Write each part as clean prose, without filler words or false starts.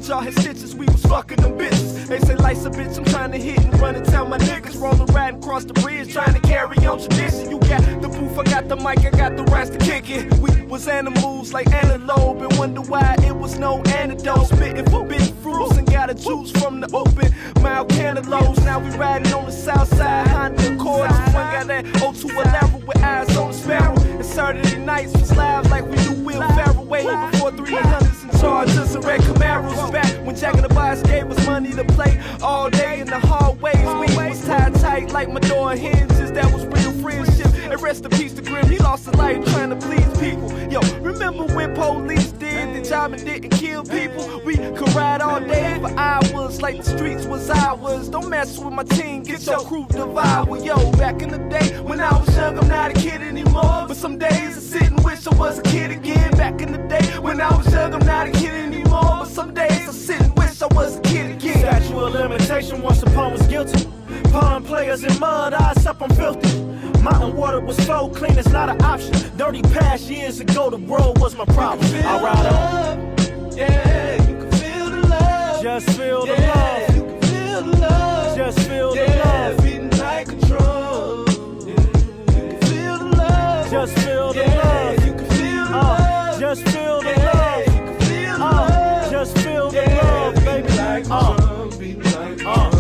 jaw had stitches, we was fucking them bitches. They say life's a bitch, I'm trying to hit and run and tell my niggas. Rolling, riding across the bridge, trying to carry on tradition. You got the booth, I got the mic, I got the rhymes to kick it. We was animals like antelope and wonder why it was no antidote. Spitting forbidden fruits and got a juice from the open mild cantaloupes. Now we riding on the south side, Honda Accords. One got that 0211 with eyes on the sparrow. And Saturday nights was live like we do Will Ferrell. Way before 300s and chargers and red Camaros. Back when Jack in the Box gave us money to play all day in the hallways. We was tied tight like my door hinges. That was real friendship. And rest in peace to Grim, he lost his life trying to please people. Yo, remember when police did the job and didn't kill people? We could ride all day for hours like the streets was ours. Don't mess with my team, get your crew devoured. Yo, back in the day when I was young, I'm not a kid anymore. But some days I sit and wish I was a kid again. Back in the day when I was young, I'm not a kid anymore. But some days I sit and wish I was a kid again. Statute of limitation once upon was guilty. Pond players in mud, eyes up, I'm filthy. Mountain water was so clean, it's not an option. Dirty past years ago, the road was my problem. I ride on. Yeah, you can feel the love. Just feel the yeah, love. you can feel the love. Just feel the yeah, love. beating like a drum. Yeah, you can feel the love. Just feel the yeah, love. you can feel the love. Just feel the yeah, love. you can feel the love. Just feel the yeah, love, baby. Like a drum, beating like a drum.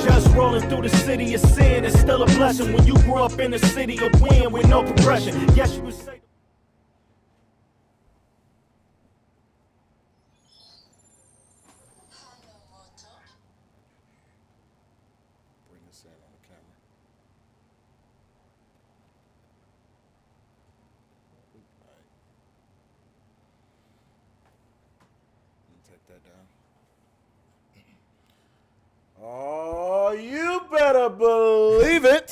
Just rolling through the city of sin is still a blessing when you grew up in the city of win with no progression. Yes, you would say. Bring this in on the camera. Alright. Take that down. Oh, you better believe it.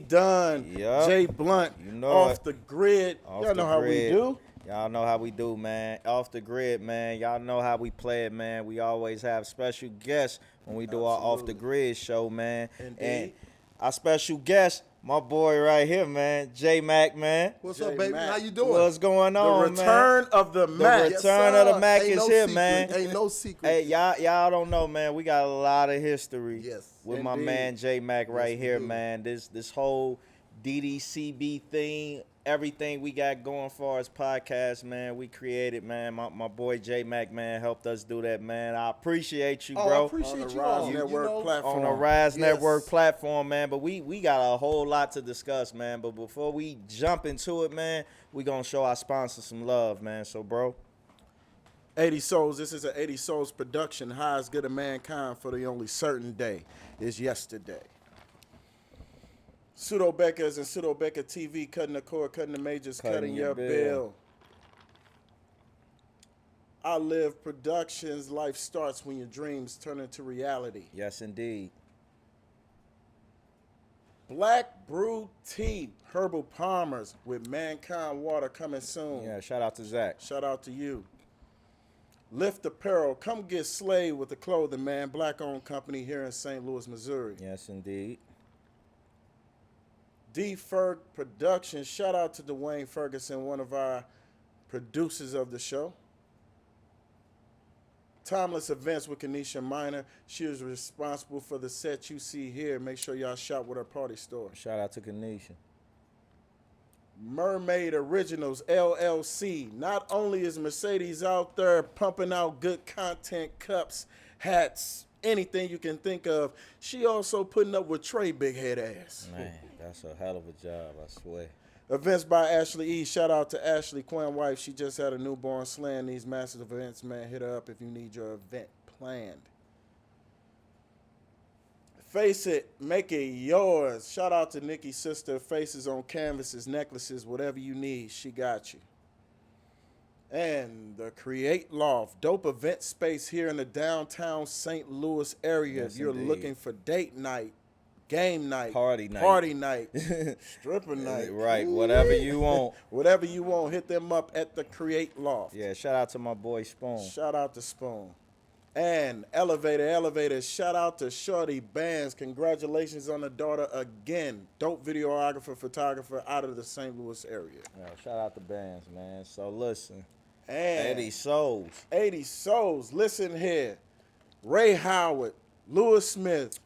Dunn Yup. J Blunt, You know off it. the grid. Off Y'all the know how grid. we do. Y'all know how we do, man. Off the grid, man. Y'all know how we play it, man. We always have special guests when we do our Off the Grid show, man. Indeed. And our special guest, my boy right here, man, J Mac, man. What's J up, baby? Mac. How you doing? What's going on, The return man? of the The Mac. return of the Mac Ain't is no here, secret. man. Ain't no secret. Hey, y'all don't know, man. We got a lot of history Yes, with my indeed. man J Mac right Yes, we here, do. man. This whole DDCB thing, everything we got going for as podcast, man. We created, man. My boy J Mac, man, helped us do that, man. I appreciate you, Oh, I bro. appreciate On the you Rise all. Network You know, platform. On the Rise Yes. Network platform, man. But we got a whole lot to discuss, man. But before we jump into it, man, we gonna show our sponsor some love, man. So, bro. 80 Souls. This is an 80 Souls production. High as good of mankind for the only certain day is yesterday. Pseudo Beckers and Pseudo Becker TV, cutting the cord, cutting the majors, cutting your bill. I Live Productions. Life starts when your dreams turn into reality. Yes, indeed. Black Brew Tea, Herbal Palmers with Mankind Water coming soon. Yeah, shout out to Zach. Shout out to you. Lift Apparel. Come get slayed with the clothing, man. Black-owned company here in St. Louis, Missouri. Yes, indeed. D. Ferg Productions. Shout out to Dwayne Ferguson, one of our producers of the show. Timeless Events with Kenesha Minor. She is responsible for the set you see here. Make sure y'all shop with her party store. Shout out to Kenesha. Mermaid Originals LLC. Not only is Mercedes out there pumping out good content, cups, hats, anything you can think of, she also putting up with Trey big head ass. Man, that's a hell of a job, I swear. Events by Ashley E. Shout out to Ashley, Quinn wife. She just had a newborn, slaying these massive events, man. Hit her up if you need your event planned. Face it, make it yours. Shout out to Nikki's sister. Faces on canvases, necklaces, whatever you need, she got you. And the Create Loft, dope event space here in the downtown St. Louis area. Yes, if you're indeed. looking for date night, game night, Party night. stripper night, Right, whatever you want. whatever you want, hit them up at the Create Loft. Yeah, shout out to my boy Spoon. Shout out to Spoon. And Elevator, shout out to Shorty Bands. Congratulations on the daughter again. Dope videographer, photographer out of the St. Louis area. Yeah, shout out to bands, man. So listen. And 80 souls. 80 souls. Listen here. Ray Howard, Lewis Smith,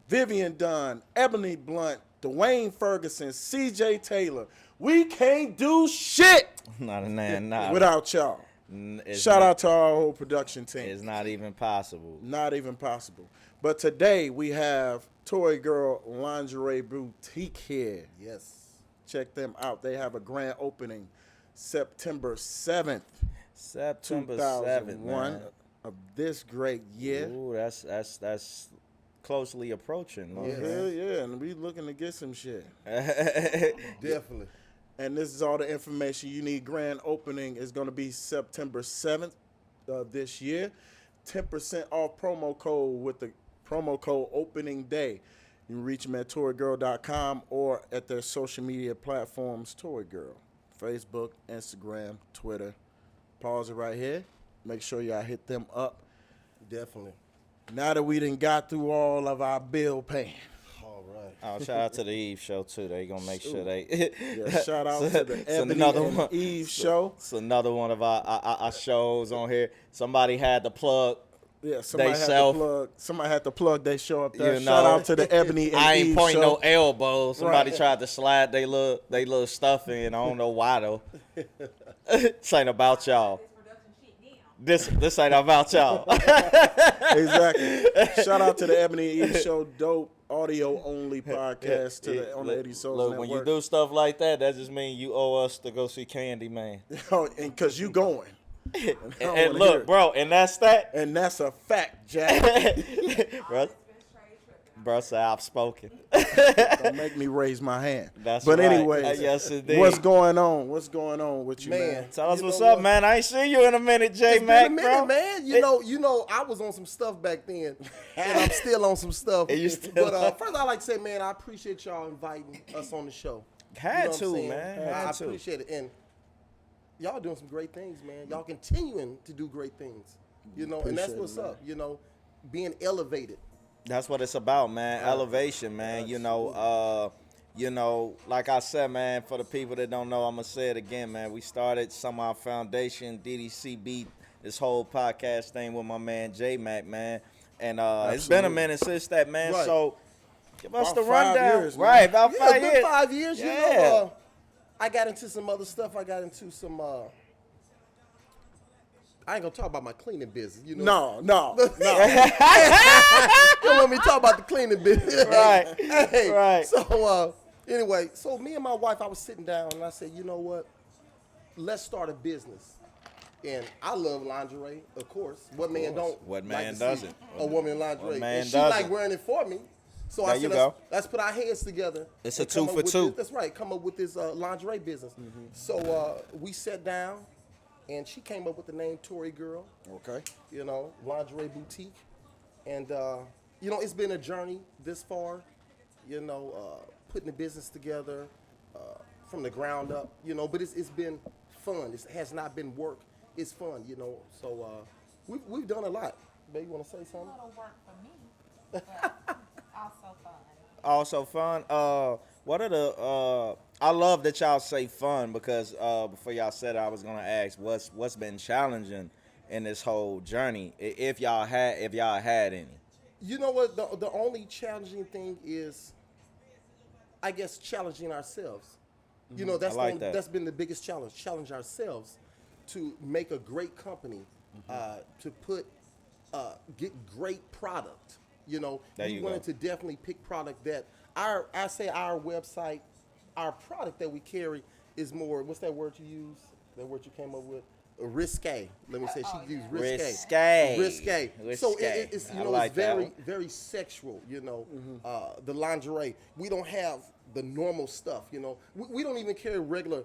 Vivian Dunn, Ebony Blunt, Dwayne Ferguson, CJ Taylor. We can't do shit without y'all. Shout out to our whole production team. It's not even possible. Not even possible. But today we have Torrie Girl Lingerie Boutique here. Yes. Check them out. They have a grand opening September 7th, September 2001 7th, of this great year. Ooh, that's closely approaching. Oh, yeah, and we looking to get some shit. Definitely. And this is all the information you need. Grand opening is going to be September 7th of this year. 10% off promo code with the promo code opening day. You can reach them at TorrieGirl.com or at their social media platforms, Torrie Girl, Facebook, Instagram, Twitter. Pause it right here. Make sure y'all hit them up. Definitely. Now that we done got through all of our bill paying. All right. Oh, shout out to the Eve show too. They gonna make sure they. Yeah, shout out to the Ebony and Eve show. It's another one of our shows on here. Somebody had to plug. Yeah, somebody had to plug they show up there. You know, shout out to the Ebony and I ain't Eve pointing show. no elbows. Somebody Right. tried to slide they little stuff in. I don't know why though. This ain't about y'all. This ain't about y'all. Exactly. Shout out to the Ebony and Eve show, dope audio only podcast on the 80 Souls Look, Network. when you do stuff like that just means you owe us to go see Candyman. And because you going. And look, bro, and that's that. And that's a fact, Jack. Bro said I've spoken. Don't make me raise my hand. That's but right. anyways, Yes, indeed. what's going on? What's going on with you, man? Tell us You what's know up, what? man. I ain't seen you in a minute, J It's Mac, been a minute, bro. man. You know, I was on some stuff back then, and I'm still on some stuff. And you still but on- first, I like to say, man, I appreciate y'all inviting us on the show. Had You know what to, I'm saying? man. I Had to. appreciate it, and y'all doing some great things, man. Y'all continuing to do great things, you know, and that's Appreciate what's it, man. up. You know, being elevated. That's what it's about, man. Elevation, man. You know, like I said, man, for the people that don't know, I'm going to say it again, man. We started Somehow Foundation, DDCB, this whole podcast thing with my man J Mac, man. And it's been a minute since that, man. Right. So give us About the 5 rundown. years, man. Right, about Yeah, 5 it's been years. 5 years. You Yeah. know, I got into some other stuff. I got into some. I ain't gonna talk about my cleaning business. You know. No. You don't want me to talk about the cleaning business. Right. Hey, Right. So anyway, so me and my wife, I was sitting down and I said, you know what? Let's start a business. And I love lingerie, of course. What man don't? What like man to doesn't? see a woman in lingerie. What man and she doesn't? like wearing it for me. So There I you said, go. let's put our heads together. It's a and come 2 up for with 2. this- that's right. Come up with this lingerie business. So we sat down, and she came up with the name Torrie Girl. Okay. You know, lingerie boutique, and you know, it's been a journey this far. You know, putting the business together from the ground up. You know, but it's been fun. It has not been work. It's fun. You know, so we've done a lot. Babe, you want to say something? A little work for me, but also fun. Also fun. What are the I love that y'all say fun because before y'all said it, I was gonna ask what's been challenging in this whole journey, if y'all had any. You know what? The only challenging thing is, I guess, challenging ourselves. You know, that's I like that. that's been the biggest challenge. Challenge ourselves to make a great company, to put get great product. You know, There we you wanted go. to definitely pick product that our website, our product that we carry is more. What's that word you use? That word you came up with? Risque. Let me say she used risque. Risque. So Risque. it's you I know like it's that very one. very sexual. You know, the lingerie. We don't have the normal stuff. You know, we don't even carry regular,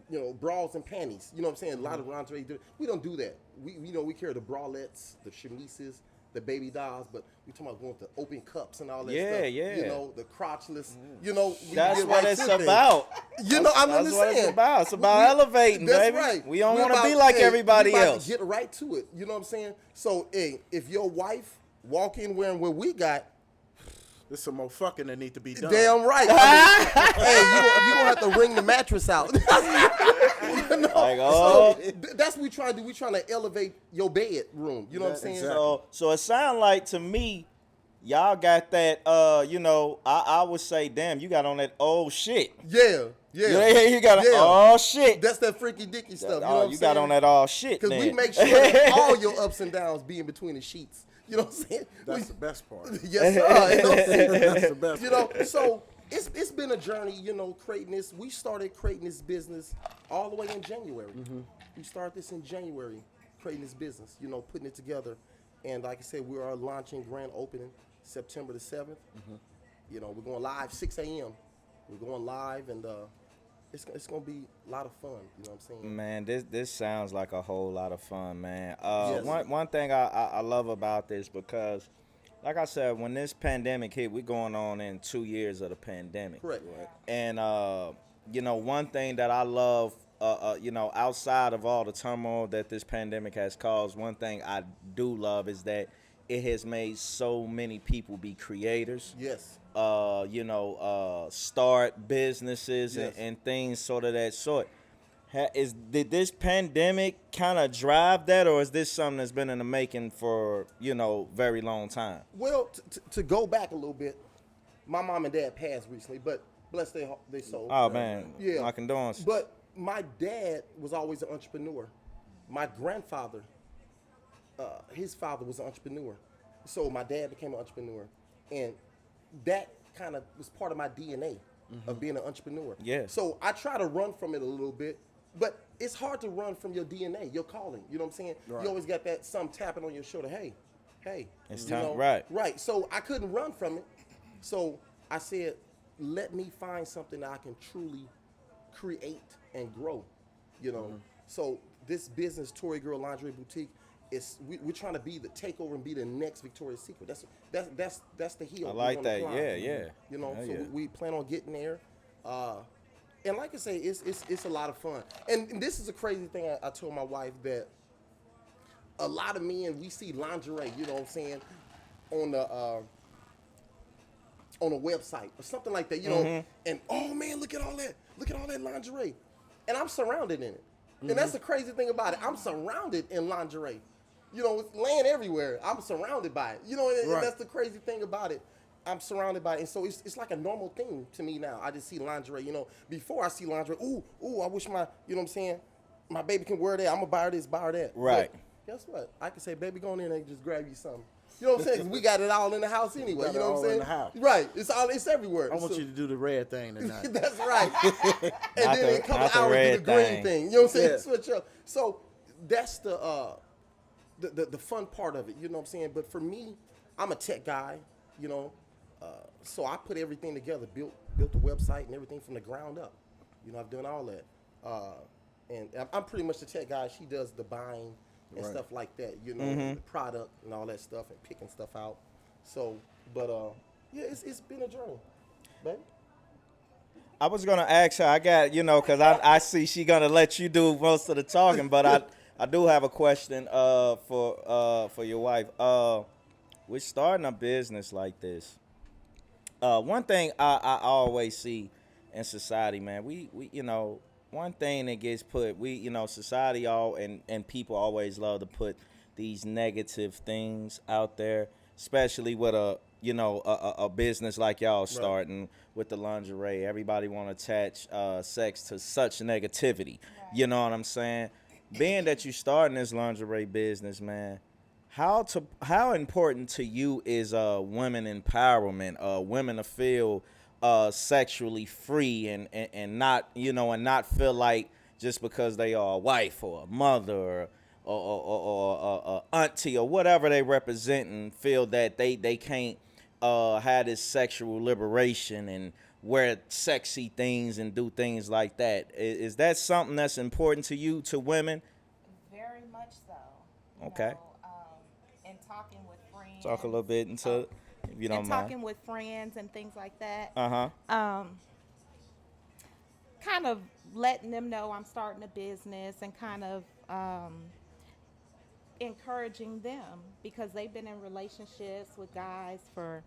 you know, bras and panties. You know what I'm saying? A lot of lingerie do. We don't do that. We carry the bralettes, the chemises, the baby dolls, but we talking about going to open cups and all that Yeah, stuff. yeah. You know, the crotchless. You know, we That's get what right it's to things. about. You know, I'm That's just what it's saying. about. It's about elevating, That's baby. right. We don't We're want to be about- like hey, everybody we about to else. Get right to it. You know what I'm saying? So, hey, if your wife walk in wearing what we got, There's some more fucking that need to be done. damn right. I mean, hey, you gonna have to wring the mattress out. Like, oh. So that's what we try to do. We trying to elevate your bedroom. You know what I'm saying? Exactly. So it sounds like to me, y'all got that. I would say, damn, you got on that old shit. Yeah. You got all shit. That's that freaky dicky stuff. You know Oh, what I'm you saying? got on that all shit. Because we then. make sure that all your ups and downs be in between the sheets. You know what I'm saying? That's the best part. Yes, sir. You know what I'm saying? That's the best You part. know, so it's been a journey, creating this. We started creating this business all the way in January. We started this in January, creating this business, putting it together. And like I said, we are launching grand opening September the 7th. We're going live 6 a.m. We're going live, and it's going to be a lot of fun. You know what I'm saying? Man, this sounds like a whole lot of fun, man. Yes. One thing I love about this, because, like I said, when this pandemic hit, we're going on in 2 years of the pandemic. Correct. And one thing that I love, outside of all the turmoil that this pandemic has caused, one thing I do love is that it has made so many people be creators. Yes. Start businesses Yes. and things sort of that sort. Did this pandemic kind of drive that, or is this something that's been in the making for, very long time? Well, to go back a little bit, my mom and dad passed recently, but bless their soul. Oh, man. Yeah. My condolences. But my dad was always an entrepreneur. My grandfather, his father was an entrepreneur. So my dad became an entrepreneur. And that kind of was part of my DNA of being an entrepreneur. Yeah. So I try to run from it a little bit, but it's hard to run from your DNA, your calling. You know what I'm saying? Right. You always got that some tapping on your shoulder. Hey. It's you time, know? right. Right. So I couldn't run from it. So I said, let me find something that I can truly create and grow. So this business, Torrie Girl Lingerie Boutique, we're trying to be the takeover and be the next Victoria's Secret. That's the heel. I like we're gonna that. climb. Yeah. Hell So yeah. we plan on getting there. And like I say, it's a lot of fun. And this is a crazy thing. I told my wife that a lot of men, we see lingerie, you know what I'm saying, on a website or something like that, and oh man, look at all that lingerie. And I'm surrounded in it. And that's the crazy thing about it. I'm surrounded in lingerie. It's laying everywhere. I'm surrounded by it. And Right. that's the crazy thing about it. I'm surrounded by it. And so it's like a normal thing to me now. I just see lingerie. Before I see lingerie, I wish my baby can wear that. I'm going to buy her this, buy her that. Right. But guess what? I can say, baby, go in there and just grab you something. You know what I'm saying? 'Cause we got it all in the house anyway. Got You it know what all I'm in saying? the house. Right. It's everywhere. I want you to do the red thing tonight. That's right. And Not then in a couple not the hours do the red green thing. thing. You know what I'm saying? Yeah. Switch up. So that's the fun part of it. You know what I'm saying? But for me, I'm a tech guy. So I put everything together, built the website and everything from the ground up. I've done all that. And I'm pretty much the tech guy. She does the buying and Right. stuff like that. The product and all that stuff and picking stuff out. So, but yeah, it's been a journey, baby. I was gonna ask her. I got because I see she gonna let you do most of the talking, but I do have a question for your wife. We're starting a business like this. One thing I always see in society, man, we one thing that gets put, society and people always love to put these negative things out there, especially with a business like y'all starting with the lingerie. Everybody want to attach sex to such negativity. Right. You know what I'm saying? Being that you starting this lingerie business, man, how important to you is women empowerment, women to feel sexually free and not and not feel like just because they are a wife or a mother or auntie or whatever they represent and feel that they can't have this sexual liberation and wear sexy things and do things like that. Is that something that's important to you, to women? Very much so. You Okay. know, and talking with friends. Talk a little bit into, if you don't and mind. talking with friends and things like that. Uh-huh. Kind of letting them know I'm starting a business and kind of encouraging them because they've been in relationships with guys for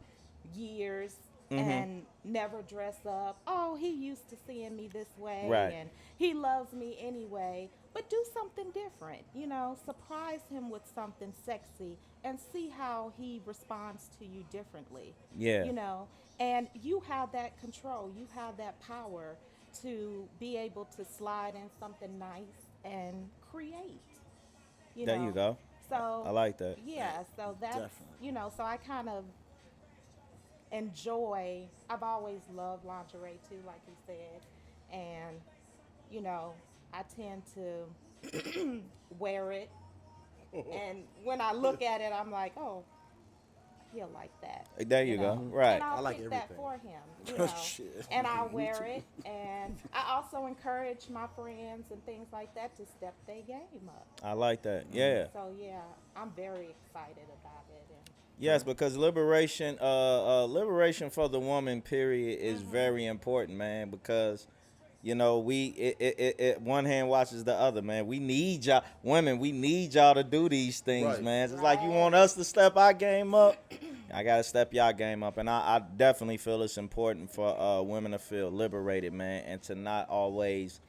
years and never dress up. Oh, he used to seeing me this way, Right. and he loves me anyway. But do something different, you know, surprise him with something sexy and see how he responds to you differently. Yeah. You know, and you have that control, you have that power to be able to slide in something nice and create. You There know? you go. So I like that. Yeah, so that's Definitely. you know, so I kind of enjoy. I've always loved lingerie too, like you said, and you know, I tend to wear it, and when I look at it, I'm like, oh, he'll like that. There you go. know? Right. And I'll I like pick that everything. for him, you know. Shit. And I wear it, and I also encourage my friends and things like that to step their game up. I like that. Yeah. So yeah, I'm very excited about it. And Yes, because liberation for the woman, period, is very important, man. Because, you know, one hand washes the other, man. We need y'all, women. We need y'all to do these things, Right. man. It's like you want us to step our game up. I gotta step y'all game up, and I definitely feel it's important for women to feel liberated, man, and to not always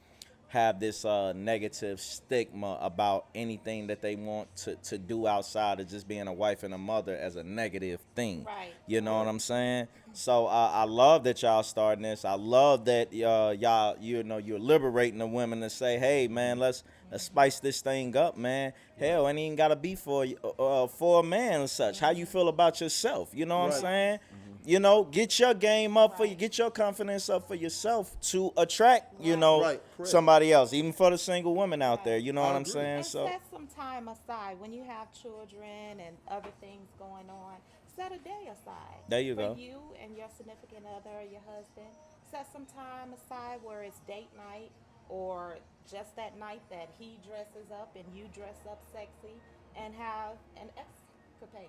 have this negative stigma about anything that they want to do outside of just being a wife and a mother as a negative thing. Right. You know what I'm saying? So I love that y'all starting this. I love that y'all, you know, you're liberating the women to say, hey, man, let's spice this thing up, man. Hell, ain't even gotta be for a man and such. How you feel about yourself? You know what I'm saying? You know, get your game up for you, get your confidence up for yourself to attract, you know, Right, correct. somebody else, even for the single women out there. You know I what I'm agree. saying? And So set some time aside when you have children and other things going on. Set a day aside. There you for go. you and your significant other, your husband. Set some time aside where it's date night or just that night that he dresses up and you dress up sexy and have an escapade.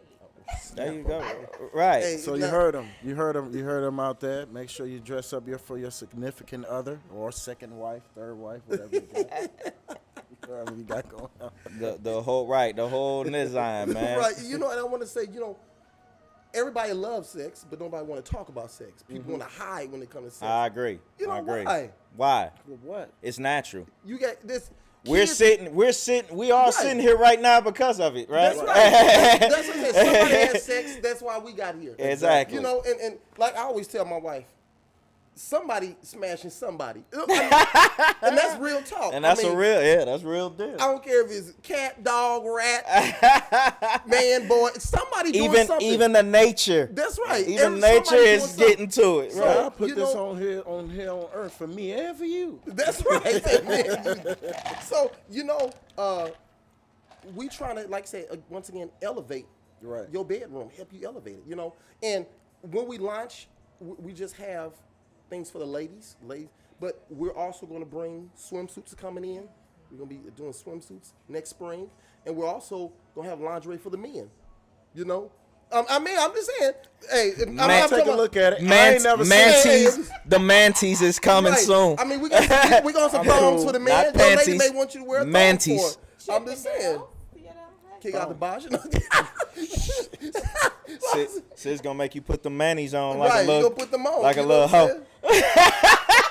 there you go. Right. Hey, So you now- heard him. You heard him out there. Make sure you dress up for your significant other or second wife, third wife, whatever you got. Whatever you got going on. The whole design, man. Right. You know, and I want to say, you know, everybody loves sex, but nobody want to talk about sex. People want to hide when it comes to sex. I agree. You know I agree. why? Why? Well, what? It's natural. You got this. We are kids- all sitting here right now because of it, right? That's right. That's what I'm saying. Somebody had sex. That's why we got here. Exactly. You know, and like I always tell my wife, somebody smashing somebody. I mean, and that's real talk. And that's I mean, that's real deal. I don't care if it's cat, dog, rat, man, boy. Somebody doing something. Even the nature. That's right. Even Somebody nature doing is something. getting to it, So- right? I put you this know- on here on earth for me and for you. That's right. So, you know, we trying to, like I say, once again, elevate Right. your bedroom, help you elevate it, you know. And when we launch, we just have things for the ladies, but we're also going to bring swimsuits coming in. We're going to be doing swimsuits next spring. And we're also going to have lingerie for the men, you know. I mean, I'm just saying, hey, I'm Take a talking look at it. I ain't never seen Mantis, the mantis is coming Right. soon. I mean, we got some thongs for the man. Not The lady panties. may want you to wear a thong Mantis. for her. I'm just saying. You know, Kick out the bosh. Sis gonna make you put the manties on like Right, a you little, gonna put them on. like you a know little what I'm hoe.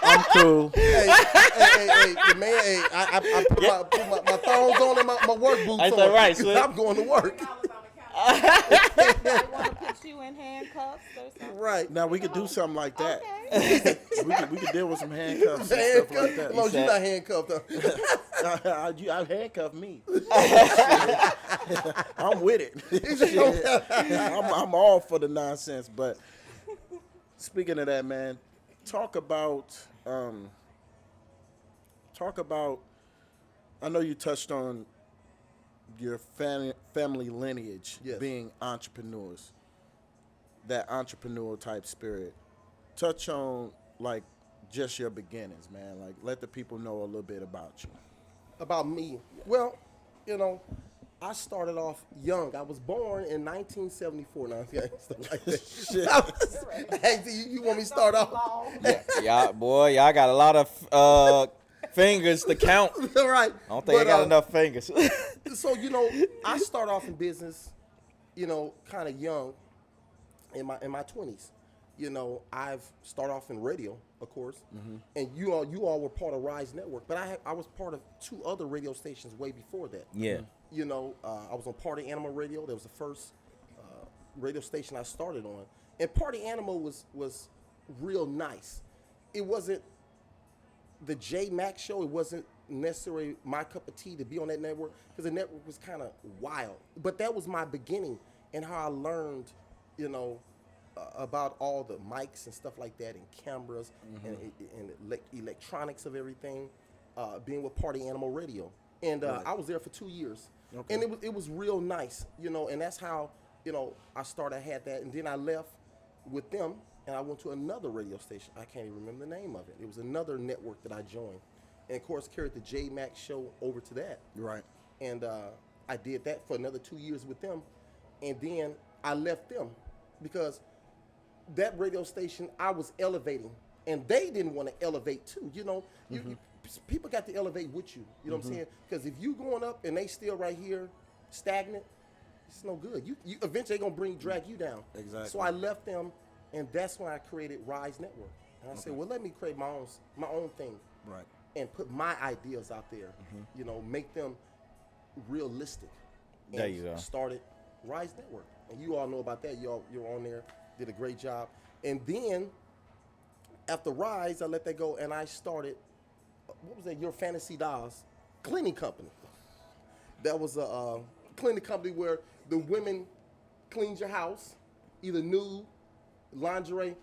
I'm cool. saying? Hey, the man, hey, I put my thongs on and my work boots Ain't on. that right, Slick? I'm going to work. they want to put you in handcuffs or something. Right. Now we could do something like that. Okay. We could deal with some handcuffs and stuff like Handcuffed. that. As long as you're not handcuffed. I handcuff me. I'm with it. I'm all for the nonsense. But speaking of that, man, talk about. I know you touched on your family lineage Yes. being entrepreneurs. That entrepreneurial type spirit. Touch on like just your beginnings, man. Like let the people know a little bit about you. About me. Well, you know, I started off young. I was born in 1974. Now, stuff like that. Hey, you want me to start off? Y'all, boy, y'all got a lot of fingers to count. All right. I don't think I got enough fingers. So, you know, I started off in business, you know, kind of young in my 20s. you know, I've started off in radio, of course, and you all were part of Rise Network, but I was part of 2 other radio stations way before that. Yeah. You know, I was on Party Animal Radio. That was the first radio station I started on, and Party Animal was real nice. It wasn't the J Mac show. It wasn't necessarily my cup of tea to be on that network because the network was kind of wild. But that was my beginning and how I learned, you know, about all the mics and stuff like that and cameras and electronics of everything, being with Party Animal Radio. And I was there for 2 years. Okay. And it was real nice, you know, and that's how, you know, I had that. And then I left with them and I went to another radio station. I can't even remember the name of it. It was another network that I joined. And of course, carried the J Mac show over to that. Right. And I did that for another 2 years with them. And then I left them because that radio station, I was elevating, and they didn't want to elevate too. You know, people got to elevate with you. You know what I'm saying? Because if you going up and they still right here, stagnant, it's no good. You eventually they're gonna drag you down. Exactly. So I left them, and that's when I created Rise Network. And I said, well, let me create my own thing, Right. and put my ideas out there. You know, make them realistic. And There you go. Started Rise Network, and you all know about that. You're on there. Did a great job. And then after Rise, I let that go and I started, what was that, Your Fantasy Dolls cleaning company. That was a cleaning company where the women cleaned your house, either nude, lingerie.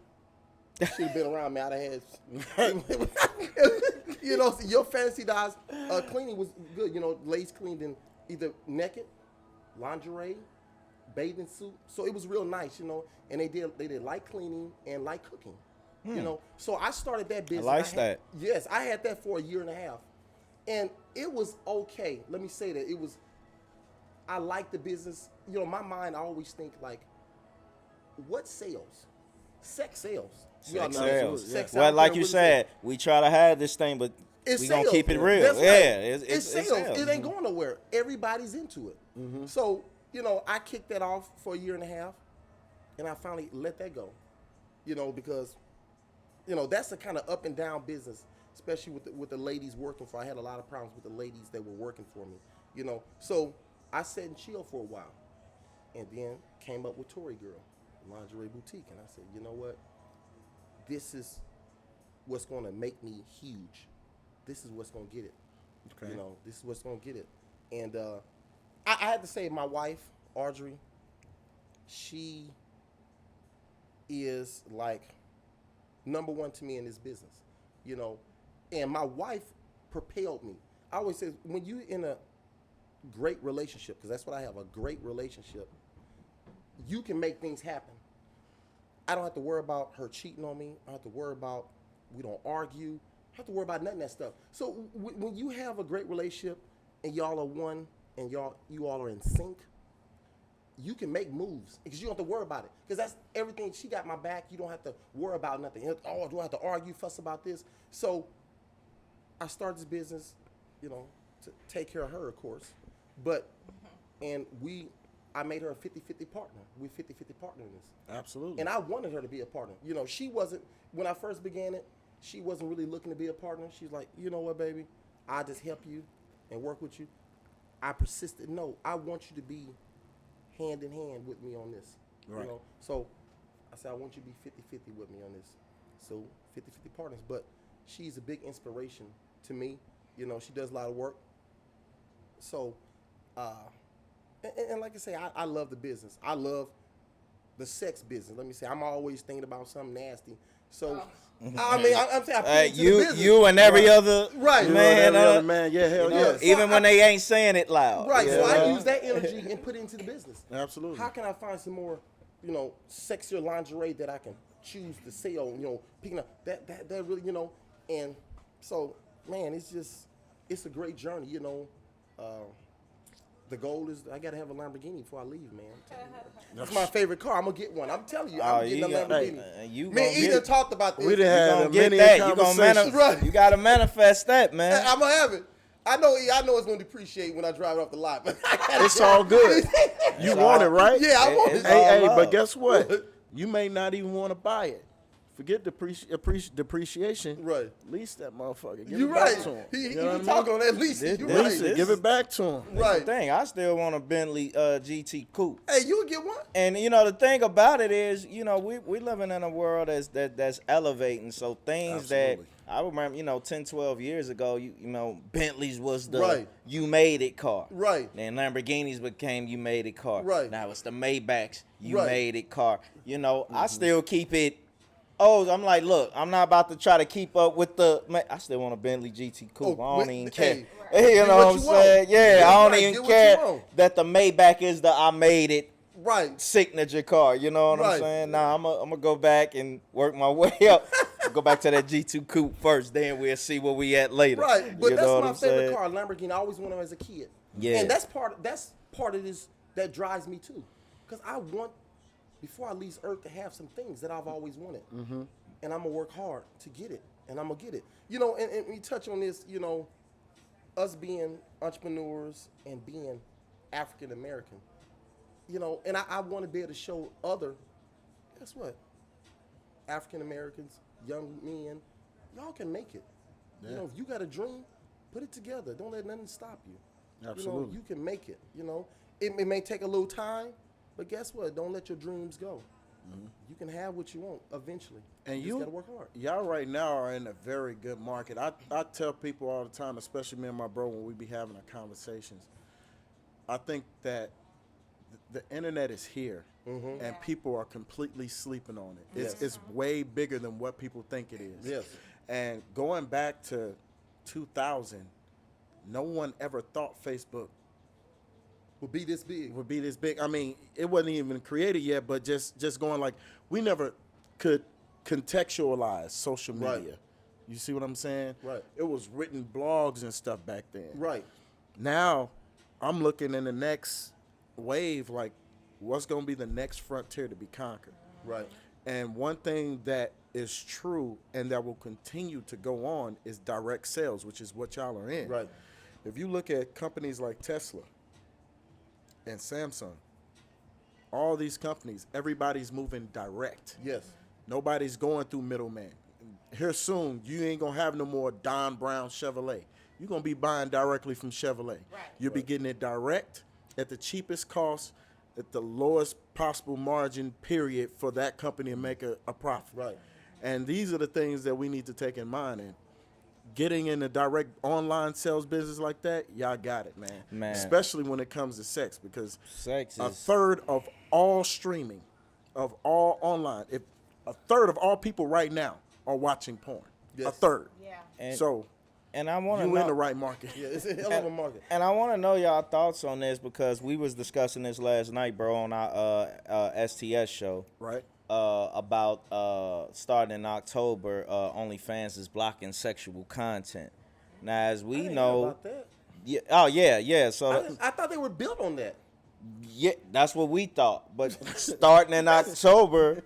Should have been around me. I'd have had, you know, so Your Fantasy Dolls cleaning was good. You know, ladies cleaned in either naked, lingerie, bathing suit, so it was real nice, you know. And they did light cleaning and light cooking, you know. So I started that business. I like that. Yes, I had that for a year and a half, and it was okay. Let me say that it was. I liked the business. You know, my mind I always think like, what sales? Sex sales. Sex sales. Sex Well, out like there, you what is said, we try to hide this thing, but it's we gonna sales. keep it real. That's Yeah, right. it's sales. sales. It ain't going nowhere. Everybody's into it. So, you know, I kicked that off for a year and a half, and I finally let that go. You know, because, you know, that's a kind of up and down business, especially with the ladies working for. I had a lot of problems with the ladies that were working for me. You know, so I sat and chilled for a while, and then came up with Torrie Girl, lingerie boutique, and I said, you know what? This is what's going to make me huge. This is what's going to get it. Okay. You know, this is what's going to get it. And I had to say, my wife, Audrey, she is like number one to me in this business, you know. And my wife propelled me. I always say, when you're in a great relationship, because that's what I have, a great relationship, you can make things happen. I don't have to worry about her cheating on me. I don't have to worry about, we don't argue. I don't have to worry about none of that stuff. So when you have a great relationship and y'all are one and you all are in sync, you can make moves because you don't have to worry about it. Because that's everything. She got my back. You don't have to worry about nothing. Oh, do I have to argue, fuss about this? So I started this business, you know, to take care of her, of course. But, and I made her a 50-50 partner. We're 50-50 partner in this. Absolutely. And I wanted her to be a partner. You know, she wasn't, when I first began it, she wasn't really looking to be a partner. She's like, you know what, baby? I'll just help you and work with you. I persisted, no, I want you to be hand in hand with me on this. Right. You know? So I said, I want you to be 50-50 with me on this. So 50-50 partners. But she's a big inspiration to me. You know, she does a lot of work. So, and like I say, I love the business. I love the sex business. Let me say, I'm always thinking about something nasty. So, I mean, I'm saying, I put into the business. you and every other Right. man, Every other man, yeah, hell you know, yeah. even when they ain't saying it loud. Right, you so I know? use that energy and put it into the business. Absolutely. How can I find some more, you know, sexier lingerie that I can choose to sell, you know, picking up that really, you know, and so, man, it's a great journey, you know. The goal is I gotta have a Lamborghini before I leave, man. That's my favorite car. I'm gonna get one. I'm telling you, I'm getting a Lamborghini. Me and Ethan talked about this. We done had a Get many that. conversations. Right. You gotta manifest that, man. I'm gonna have it. I know it's gonna depreciate when I drive it off the lot, but It's all good. You want it, right? Yeah, I want it. Hey, but guess what? You may not even want to buy it. Forget depreciation. Right. Lease that motherfucker. Give You it right. back to him. He You know what I mean? talking on that lease. This- You this right. is- Give it back to him. That's Right. the thing. I still want a Bentley GT coupe. Hey, you would get one. And you know the thing about it is, you know, we living in a world that's elevating. So things Absolutely. that I remember, 10, 12 years ago, you know, Bentleys was the Right. you made it car. Right. Then Lamborghinis became you made it car. Right. Now it's the Maybachs, you Right. made it car. You know, I still keep it. Oh, I'm like, look, I'm not about to try to keep up with I still want a Bentley GT coupe. Oh, I don't but- even hey, care. You get know what what I'm you want. saying? Yeah, That's I don't right, even get what you care want. that the Maybach is the I made it Right. signature car. You know what I'm Right. saying? Nah, I'm gonna go back and work my way up. Go back to that G2 coupe first, then we'll see where we at later. Right, but You know that's what my I'm favorite saying? car, Lamborghini. I always wanted them as a kid. Yeah. And that's part of this that drives me too, because I want before I leave Earth to have some things that I've always wanted, and I'm gonna work hard to get it, and I'm gonna get it. And we touch on this. Us being entrepreneurs and being African American. And I want to be able to show other. Guess what? African Americans, young men, y'all can make it. Yeah. If you got a dream, put it together. Don't let nothing stop you. Absolutely. You can make it. It may take a little time, but guess what? Don't let your dreams go. You can have what you want eventually. And you just gotta work hard. Y'all right now are in a very good market. I tell people all the time, especially me and my bro, when we be having our conversations, I think that the internet is here, and people are completely sleeping on it. It's way bigger than what people think it is. Yes. And going back to 2000, no one ever thought Facebook Will be this big. would be this big. I mean, it wasn't even created yet, but just going like, we never could contextualize social media. Right. You see what I'm saying? Right. It was written blogs and stuff back then. Right. Now, I'm looking in the next wave, like, what's going to be the next frontier to be conquered? Right. And one thing that is true and that will continue to go on is direct sales, which is what y'all are in. Right. If you look at companies like Tesla and Samsung, all these companies, everybody's moving direct. Yes. Nobody's going through middleman. Here soon, you ain't gonna have no more Don Brown Chevrolet. You're gonna be buying directly from Chevrolet. Right. You'll be getting it direct at the cheapest cost, at the lowest possible margin period for that company to make a profit. Right. And these are the things that we need to take in mind. And getting in a direct online sales business like that, y'all got it, man. Man. Especially when it comes to sex, because Sex a is third of all streaming, of all online, if a third of all people right now are watching porn. A Yes. third. Yeah. and, So and I want to you know in the right market. Yeah, it's a hell of a market. And I want to know y'all thoughts on this because we was discussing this last night, bro, on our STS show. Right? About starting in October, OnlyFans is blocking sexual content. Now, as I we didn't hear know, about that. yeah. So I thought they were built on that. yeah, that's what we thought. But starting in October,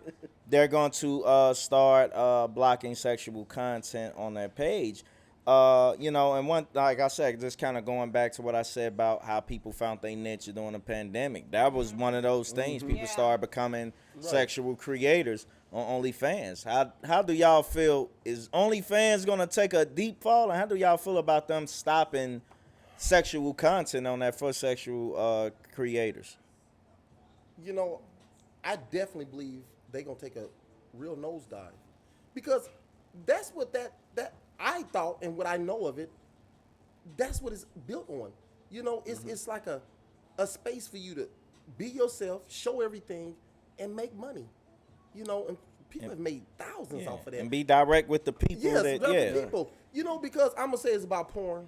they're going to start blocking sexual content on their page. And one, like I said, just kind of going back to what I said about how people found their niche during the pandemic. That was one of those things. People Yeah. started becoming sexual creators on OnlyFans. How do y'all feel? Is OnlyFans gonna take a deep fall, and how do y'all feel about them stopping sexual content on that for sexual creators? I definitely believe they're gonna take a real nosedive, because that's what that I thought, and what I know of it, that's what it's built on. It's like a space for you to be yourself, show everything, and make money. And people have made thousands off of that. And be direct with the people. Yes, that, yeah. people. Because I'm gonna say it's about porn.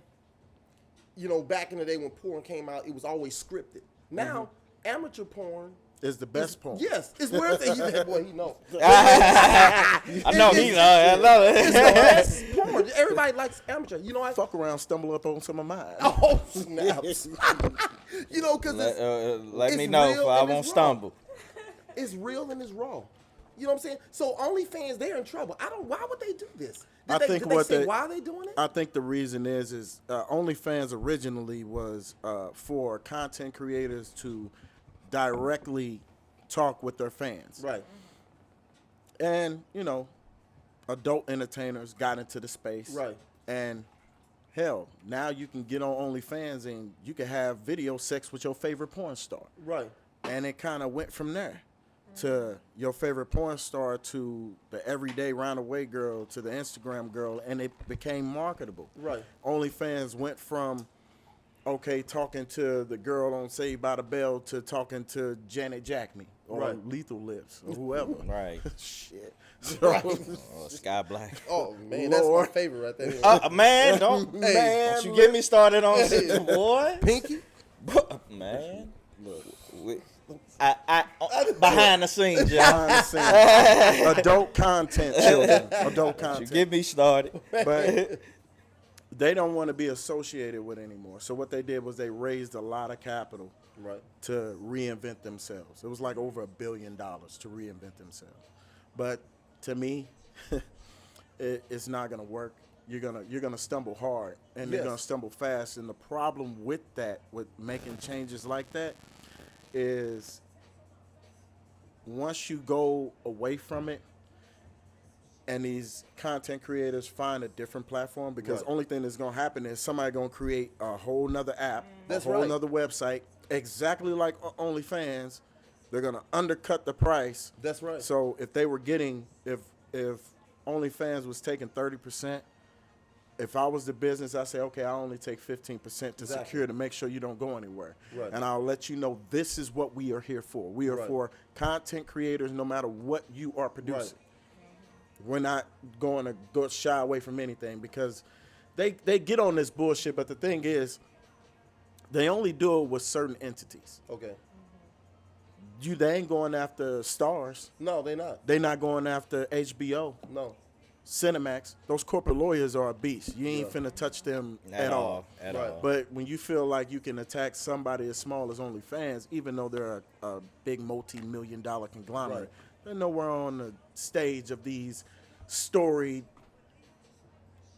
Back in the day when porn came out, it was always scripted. Now, amateur porn. Is the best porn. Yes, it's worth it. That boy, he know. I know I love it. It's the best porn. Everybody likes amateur. I Fuck around, stumble up on some of mine. oh snaps. Because Let me it's know real if I and won't it's raw. stumble. It's real and it's raw. You know what I'm saying? So OnlyFans, they're in trouble. Why would they do this? Did they say why are they doing it? I think the reason is OnlyFans originally was for content creators to directly talk with their fans. Right. And, you know, adult entertainers got into the space. Right. And hell, now you can get on OnlyFans and you can have video sex with your favorite porn star. Right. And it kind of went from there to your favorite porn star to the everyday round-away girl to the Instagram girl, and it became marketable. Right. OnlyFans went from, okay, talking to the girl on Saved by the Bell to talking to Janet Jackman or Right. Lethal Lips or whoever. Right. Shit. Sky Black. Oh man, that's my Lord. favorite right there. Man, don't you get me started on boy. Pinky. Man, look, I behind the scenes, y'all. Behind the scenes. Adult content, children. Adult You content. get me started. But they don't want to be associated with anymore. So what they did was they raised a lot of capital Right. to reinvent themselves. It was like over $1 billion to reinvent themselves. But to me, it's not gonna work. You're gonna stumble hard, and you're Yes. gonna stumble fast. And the problem with that, with making changes like that, is once you go away from it, and these content creators find a different platform, because Right. only thing that's gonna happen is somebody gonna create a whole nother app, That's a whole right. nother website, exactly like OnlyFans. They're gonna undercut the price. That's right. So if they were getting, if OnlyFans was taking 30%, if I was the business, I say, okay, I'll only take 15% to Exactly. secure to make sure you don't go anywhere. Right. And I'll let you know this is what we are here for. We are Right. for content creators, no matter what you are producing. We're not going to go shy away from anything, because they get on this bullshit. But the thing is, they only do it with certain entities. Okay. They ain't going after Stars. No, they not. They not going after HBO, No. Cinemax. Those corporate lawyers are a beast. You ain't Yeah. finna touch them At all. Right. But when you feel like you can attack somebody as small as OnlyFans, even though they're a big multi-million-dollar conglomerate, Right. they're nowhere on the stage of these storied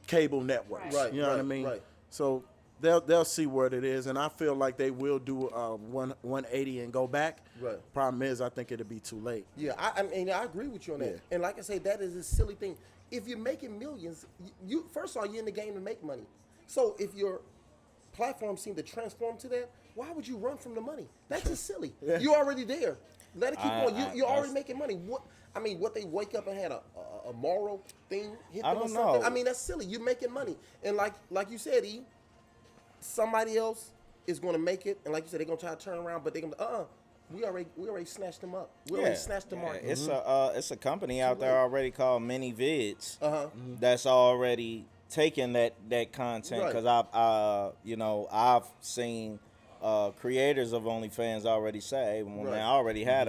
cable networks. Right, You know what I right, mean? right. So they'll see what it is, and I feel like they will do 180 and go back. Right. Problem is, I think it'll be too late. Yeah, I mean, I agree with you on that. Yeah. And like I say, that is a silly thing. If you're making millions, you first of all, you're in the game to make money. So if your platform seem to transform to that, why would you run from the money? That's just silly. Yeah. You're already there. Let it keep going. You're already that's- making money. What they wake up and had a moral thing hit I them or don't something? know. I mean, that's silly. You're making money. And like you said, somebody else is going to make it. And like you said, they're going to try to turn around, but they're going to, we already snatched them up. We already snatched the market. It's a company out there already called Mini Vids Uh-huh. that's already taking that content, Right. because I've seen creators of OnlyFans already say, hey, well, Right. man, I already had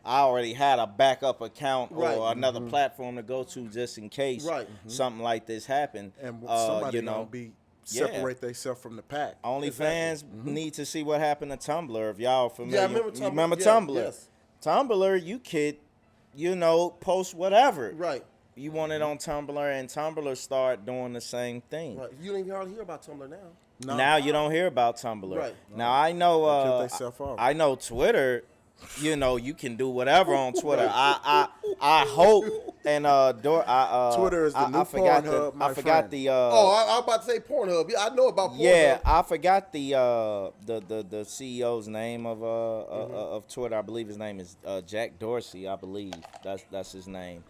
I already had a backup account Right. or another platform to go to just in case Right. something like this happened. And somebody you know, gonna be separate themselves from the pack. OnlyFans need to see what happened to Tumblr. If y'all familiar, Yeah, I remember you Tumblr. remember Yeah, Tumblr? yes. Tumblr, you could, post whatever. Right. You want it on Tumblr, and Tumblr start doing the same thing. Right. You don't even hardly hear about Tumblr now. No. Now you don't hear about Tumblr. Right. Now I know. They killed theyself off. I know Twitter. You can do whatever on Twitter. I hope and Twitter is the new I forgot Pornhub, my I forgot friend. the I was about to say Pornhub. Yeah, I know about Pornhub. yeah, I forgot the CEO's name of Twitter. I believe his name is Jack Dorsey. I believe that's his name.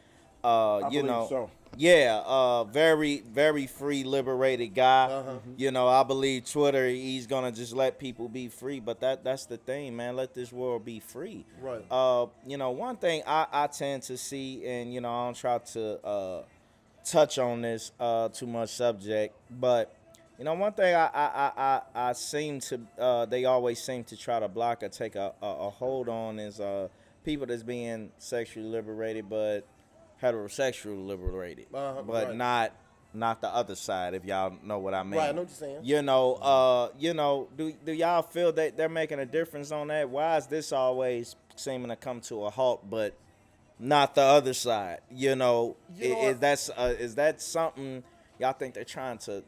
believe so. Yeah, very very free, liberated guy. I believe Twitter. He's gonna just let people be free. But that's the thing, man. Let this world be free. Right. One thing I tend to see, and I don't try to touch on this too much subject, but one thing I seem to they always seem to try to block or take a hold on is people that's being sexually liberated, but heterosexually liberated, but right. not the other side. If y'all know what I mean. Right, I know what you're saying. Do y'all feel that they're making a difference on that? Why is this always seeming to come to a halt, but not the other side? Is that something y'all think they're trying to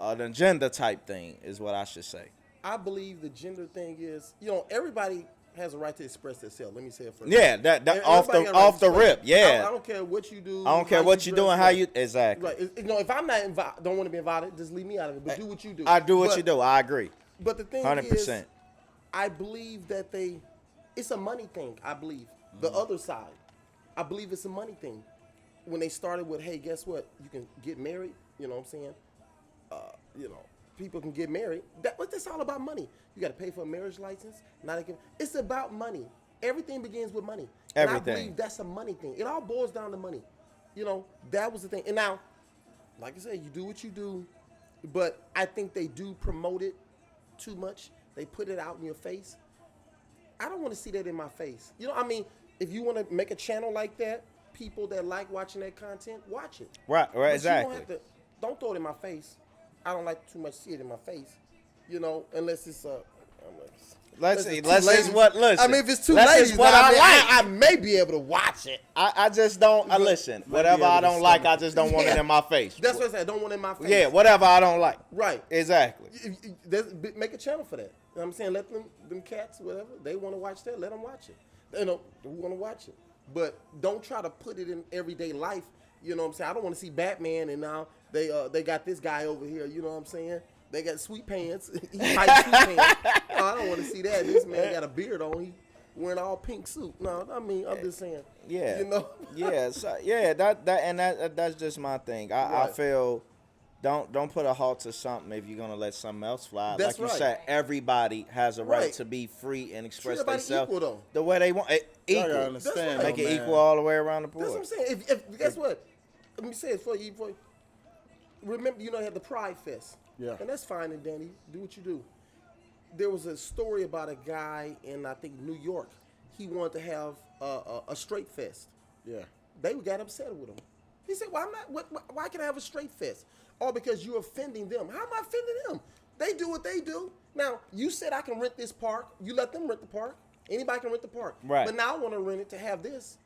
an agenda type thing? Is what I should say. I believe the gender thing is, everybody has a right to express themselves. Let me say it first. Yeah, that Everybody off got a right the to rip. express. Yeah. I don't care what you do. I don't care how what you dress, doing, how you exactly. Right. You know, if I'm not don't want to be invited, just leave me out of it. But do what you do. I do what But- you do. I agree. But the thing 100%. is, I believe that it's a money thing. I believe the other side. I believe it's a money thing. When they started with, hey, guess what? You can get married. You know what I'm saying? You know, people can get married. That's all about money. You got to pay for a marriage license. It's about money. Everything begins with money. And Everything. I believe that's a money thing. It all boils down to money. You know, that was the thing. And now, like I said, you do what you do, but I think they do promote it too much. They put it out in your face. I don't want to see that in my face. You know, I mean, if you want to make a channel like that, people that like watching that content, watch it. Right, But exactly. You don't throw it in my face. I don't like too much to see it in my face. You know, unless it's Let's it's see. two Let's see ladies. what. Listen. I mean, if it's two let's ladies, see what now, I like. I may be able to watch it. I just don't. Listen. Whatever I don't like, I just don't want it Yeah. in my face. That's what I said. I don't want it in my face. Yeah, whatever I don't like. Right. Exactly. Make a channel for that. You know what I'm saying? Let them cats, whatever, they want to watch that, let them watch it. You know, who want to watch it. But don't try to put it in everyday life. You know what I'm saying? I don't want to see Batman and now they got this guy over here, you know what I'm saying? They got sweet pants. He fights sweet pants. No, I don't want to see that. This man got a beard on. He wearing all pink suit. No, I mean, I'm just saying. Yeah. You know? Yeah. So, yeah. That's just my thing. I Right. feel. Don't put a halt to something if you're gonna let something else fly. That's like you right. said, everybody has a right Right. to be free and express everybody themselves equal, though. the way they want. Y'all gotta Equal. understand, That's Make right. it man. equal all the way around the board. That's what I'm saying. If guess what? Let me say it for you. Remember, you know, you had the Pride Fest. Yeah. And that's fine and dandy. Do what you do. There was a story about a guy in, I think, New York. He wanted to have a straight fest. Yeah. They got upset with him. He said, "Well, I'm not. Why can I have a straight fest? All because you're offending them. How am I offending them? They do what they do. Now, you said I can rent this park. You let them rent the park. Anybody can rent the park. Right. But now I want to rent it to have this.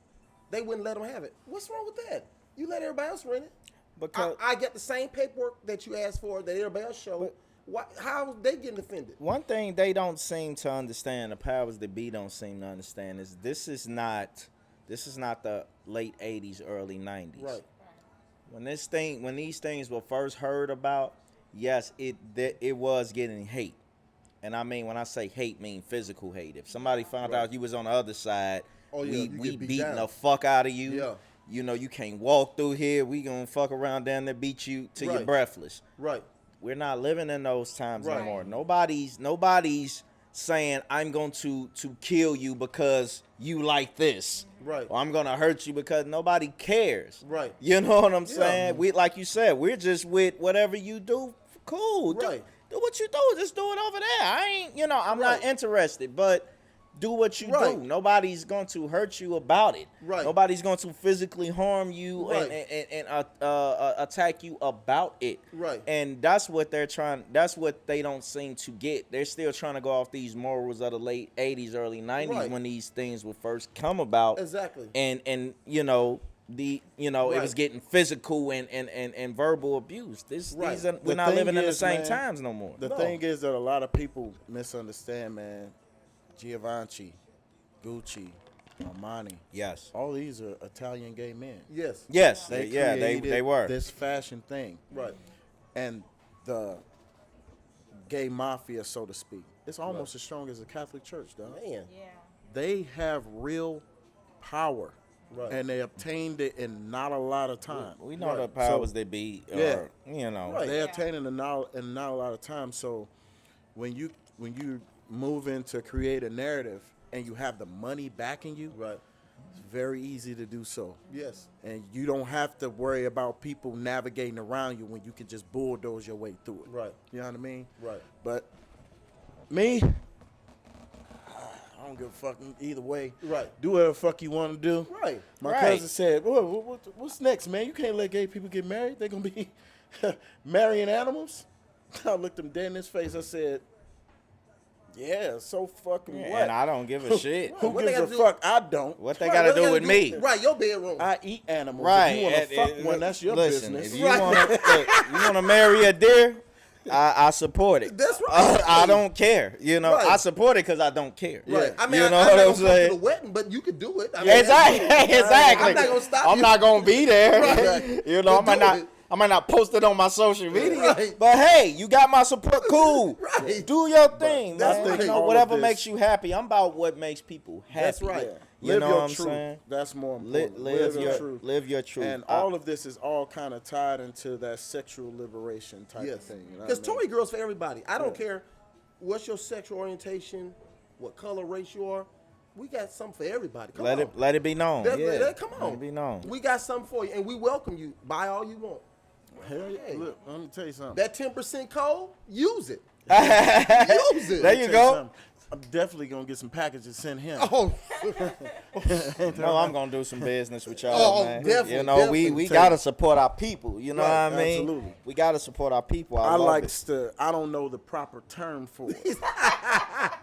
They wouldn't let them have it. What's wrong with that? You let everybody else rent it. Because I get the same paperwork that you asked for that everybody else showed. How are they getting offended? one thing they don't seem to understand, the powers that be don't seem to understand, is this is not the late 80s, early 90s. Right. When these things were first heard about, yes, it was getting hate. And I mean, when I say hate, mean physical hate. If somebody found out you was on the other side, Oh, yeah, you we get beat beating down. the fuck out of you. Yeah. You know, you can't walk through here. We gonna fuck around down there, beat you till you're Right. breathless. Right. We're not living in those times Right. no more. Nobody's saying I'm going to kill you because you like this. Right. Or I'm gonna hurt you because nobody cares. Right. You know what I'm Yeah. saying? We, like you said, we're just with whatever you do. Cool. Right. Do what you do. Just do it over there. I ain't, I'm not Right. interested, but do what you Right. do. Nobody's going to hurt you about it. Right. Nobody's going to physically harm you Right. and attack you about it. Right. And that's what that's what they don't seem to get. They're still trying to go off these morals of the late 80s, early 90s Right. when these things would first come about. Exactly. And it was Right. getting physical and verbal abuse. Right. We're The not thing living in the is, same man, times no more. The No. thing is that a lot of people misunderstand, man. Givenchy, Gucci, Armani, Yes. all these are Italian gay men. Yes. Yes. They They created were. this fashion thing. Right. And the gay mafia, so to speak, it's almost as strong as the Catholic Church, dog. Man. Yeah. They have real power, Right. and they obtained it in not a lot of time. We know Right. the powers that be. Yeah. Right. They Yeah. obtained it in not a lot of time. So when you move in to create a narrative and you have the money backing you, Right. it's very easy to do so. Yes. And you don't have to worry about people navigating around you when you can just bulldoze your way through it. Right. You know what I mean? Right. But me, I don't give a fuck either way. Right. Do whatever the fuck you want to do. Right. My Right. cousin said, what's next, man? You can't let gay people get married. They're going to be marrying animals. I looked him dead in his face. I said, yeah, so fucking Yeah, what? and I don't give a shit. Who What they gives a gotta do- fuck? I don't. What they Right, got to what do gotta with me? Right. Your bedroom. I eat animals. Right. If you want to fuck one, that's your Listen, business. if you want to marry a deer, I support it. That's right. I don't care. You know, Right. I support it because I don't care. Right. I mean, you know I'm what not I'm gonna come saying? to the wedding, but you could do it. I mean, Exactly. Exactly. I'm not gonna stop I'm you. not gonna be there. Right. You know, But do it. I might not post it on my social media. Right. But hey, you got my support. Cool. Right. Do your thing, that's man. right. You know, All of whatever this- makes you happy. I'm about what makes people happy. That's right. You Live know your what I'm truth. saying? That's more Live, important. live your truth. And all of this is all kind of tied into that sexual liberation type of Yes. thing. You know Because what I mean? Torrie Girl's for everybody. I don't care what's your sexual orientation, what color, race you are. We got something for everybody. Come on. let it be known. Come Let on. it be known. We got something for you, and we welcome you. Buy all you want. Hell yeah. Hey. Look, let me tell you something. That 10% code, use it. Use it. There you Tell go. something. I'm definitely gonna get some packages sent him. Oh, No, I'm gonna do some business with y'all, Oh, man. definitely, You know, definitely. we gotta support our people. You know Right, what I mean? absolutely. We gotta support our people. I love like it. to. I don't know the proper term for it,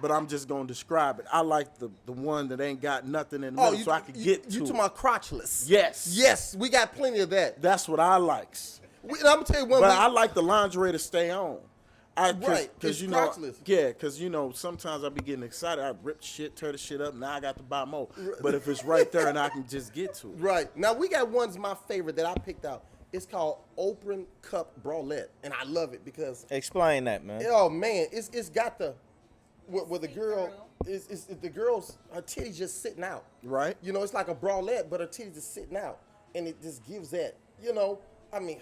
but I'm just gonna describe it. I like the one that ain't got nothing in the middle, so I can get to You it. talking about crotchless? Yes. Yes, we got plenty of that. That's what I likes. And I'm gonna tell you one. But I like the lingerie to stay on. Right, Because it's you know, crotchless. yeah, because you know, sometimes I be getting excited. I rip shit, tear the shit up. Now I got to buy more. But if it's right there and I can just get to it, Right. Now we got one's my favorite that I picked out. It's called Open Cup Bralette, and I love it because Explain that, man. oh man, it's got the where the girl is the girl's her titties just sitting out. right? You know, it's like a bralette, but her titties just sitting out, and it just gives that. You know, I mean,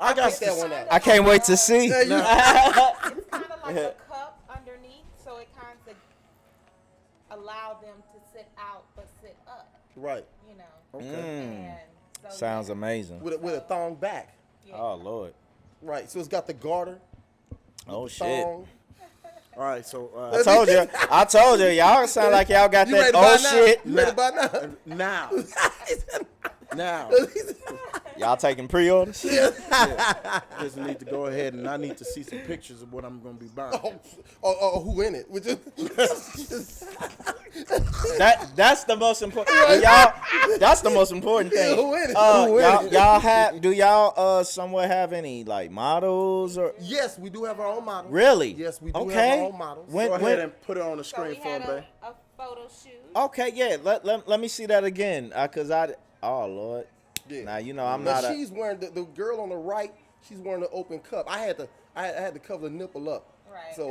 I got picked that one out. I can't wait to see. Yeah, you- It's kind of like a cup underneath, so it kind of allow them to sit out but sit up. right. You know. Okay. And so, Sounds yeah, amazing. With a thong back. yeah. Oh Lord. Right. So it's got the garter. Oh the shit. thong. All right, so I told you, y'all sound like y'all got You that ready to buy oh now? shit. You ready to buy now? now, Y'all taking pre-orders? just need to go ahead and I need to see some pictures of what I'm gonna be buying. Oh, who in it? Which is That's the most important. Y'all, that's the most important thing. who in it? Who in it? Y'all have? Do y'all somewhere have any like models or? Yes, we do have our own models. Really? Yes, we do Okay. have our own models. Go ahead and put it on the So screen we for had him, babe. a photo shoot. Okay, yeah. Let me see that again, cause oh Lord. Yeah. Now you know I'm Now not. she's wearing the girl on the right. She's wearing the open cup. I had to cover the nipple up. Right. So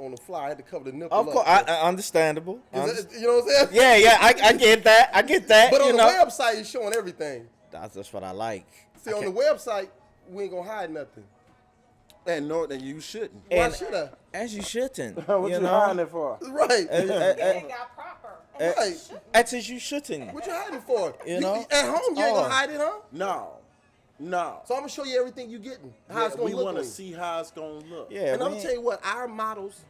on the fly, I had to cover the nipple Of up. course, understandable. You know what I'm saying? Yeah, I get that. I get that. But on you the know, website, it's showing everything. that's what I like. See, on the website, we ain't gonna hide nothing. And no, that you shouldn't. Why And- should I? As you shouldn't. What you hiding it for? Right. It got proper. Right. As you shouldn't. What you hiding for? You know? At home, you ain't Oh. gonna hide it, huh? No. So I'm gonna show you everything you getting. How it's gonna we look. want to on you. see how it's gonna look. Yeah, And I'm we gonna tell you what, our models,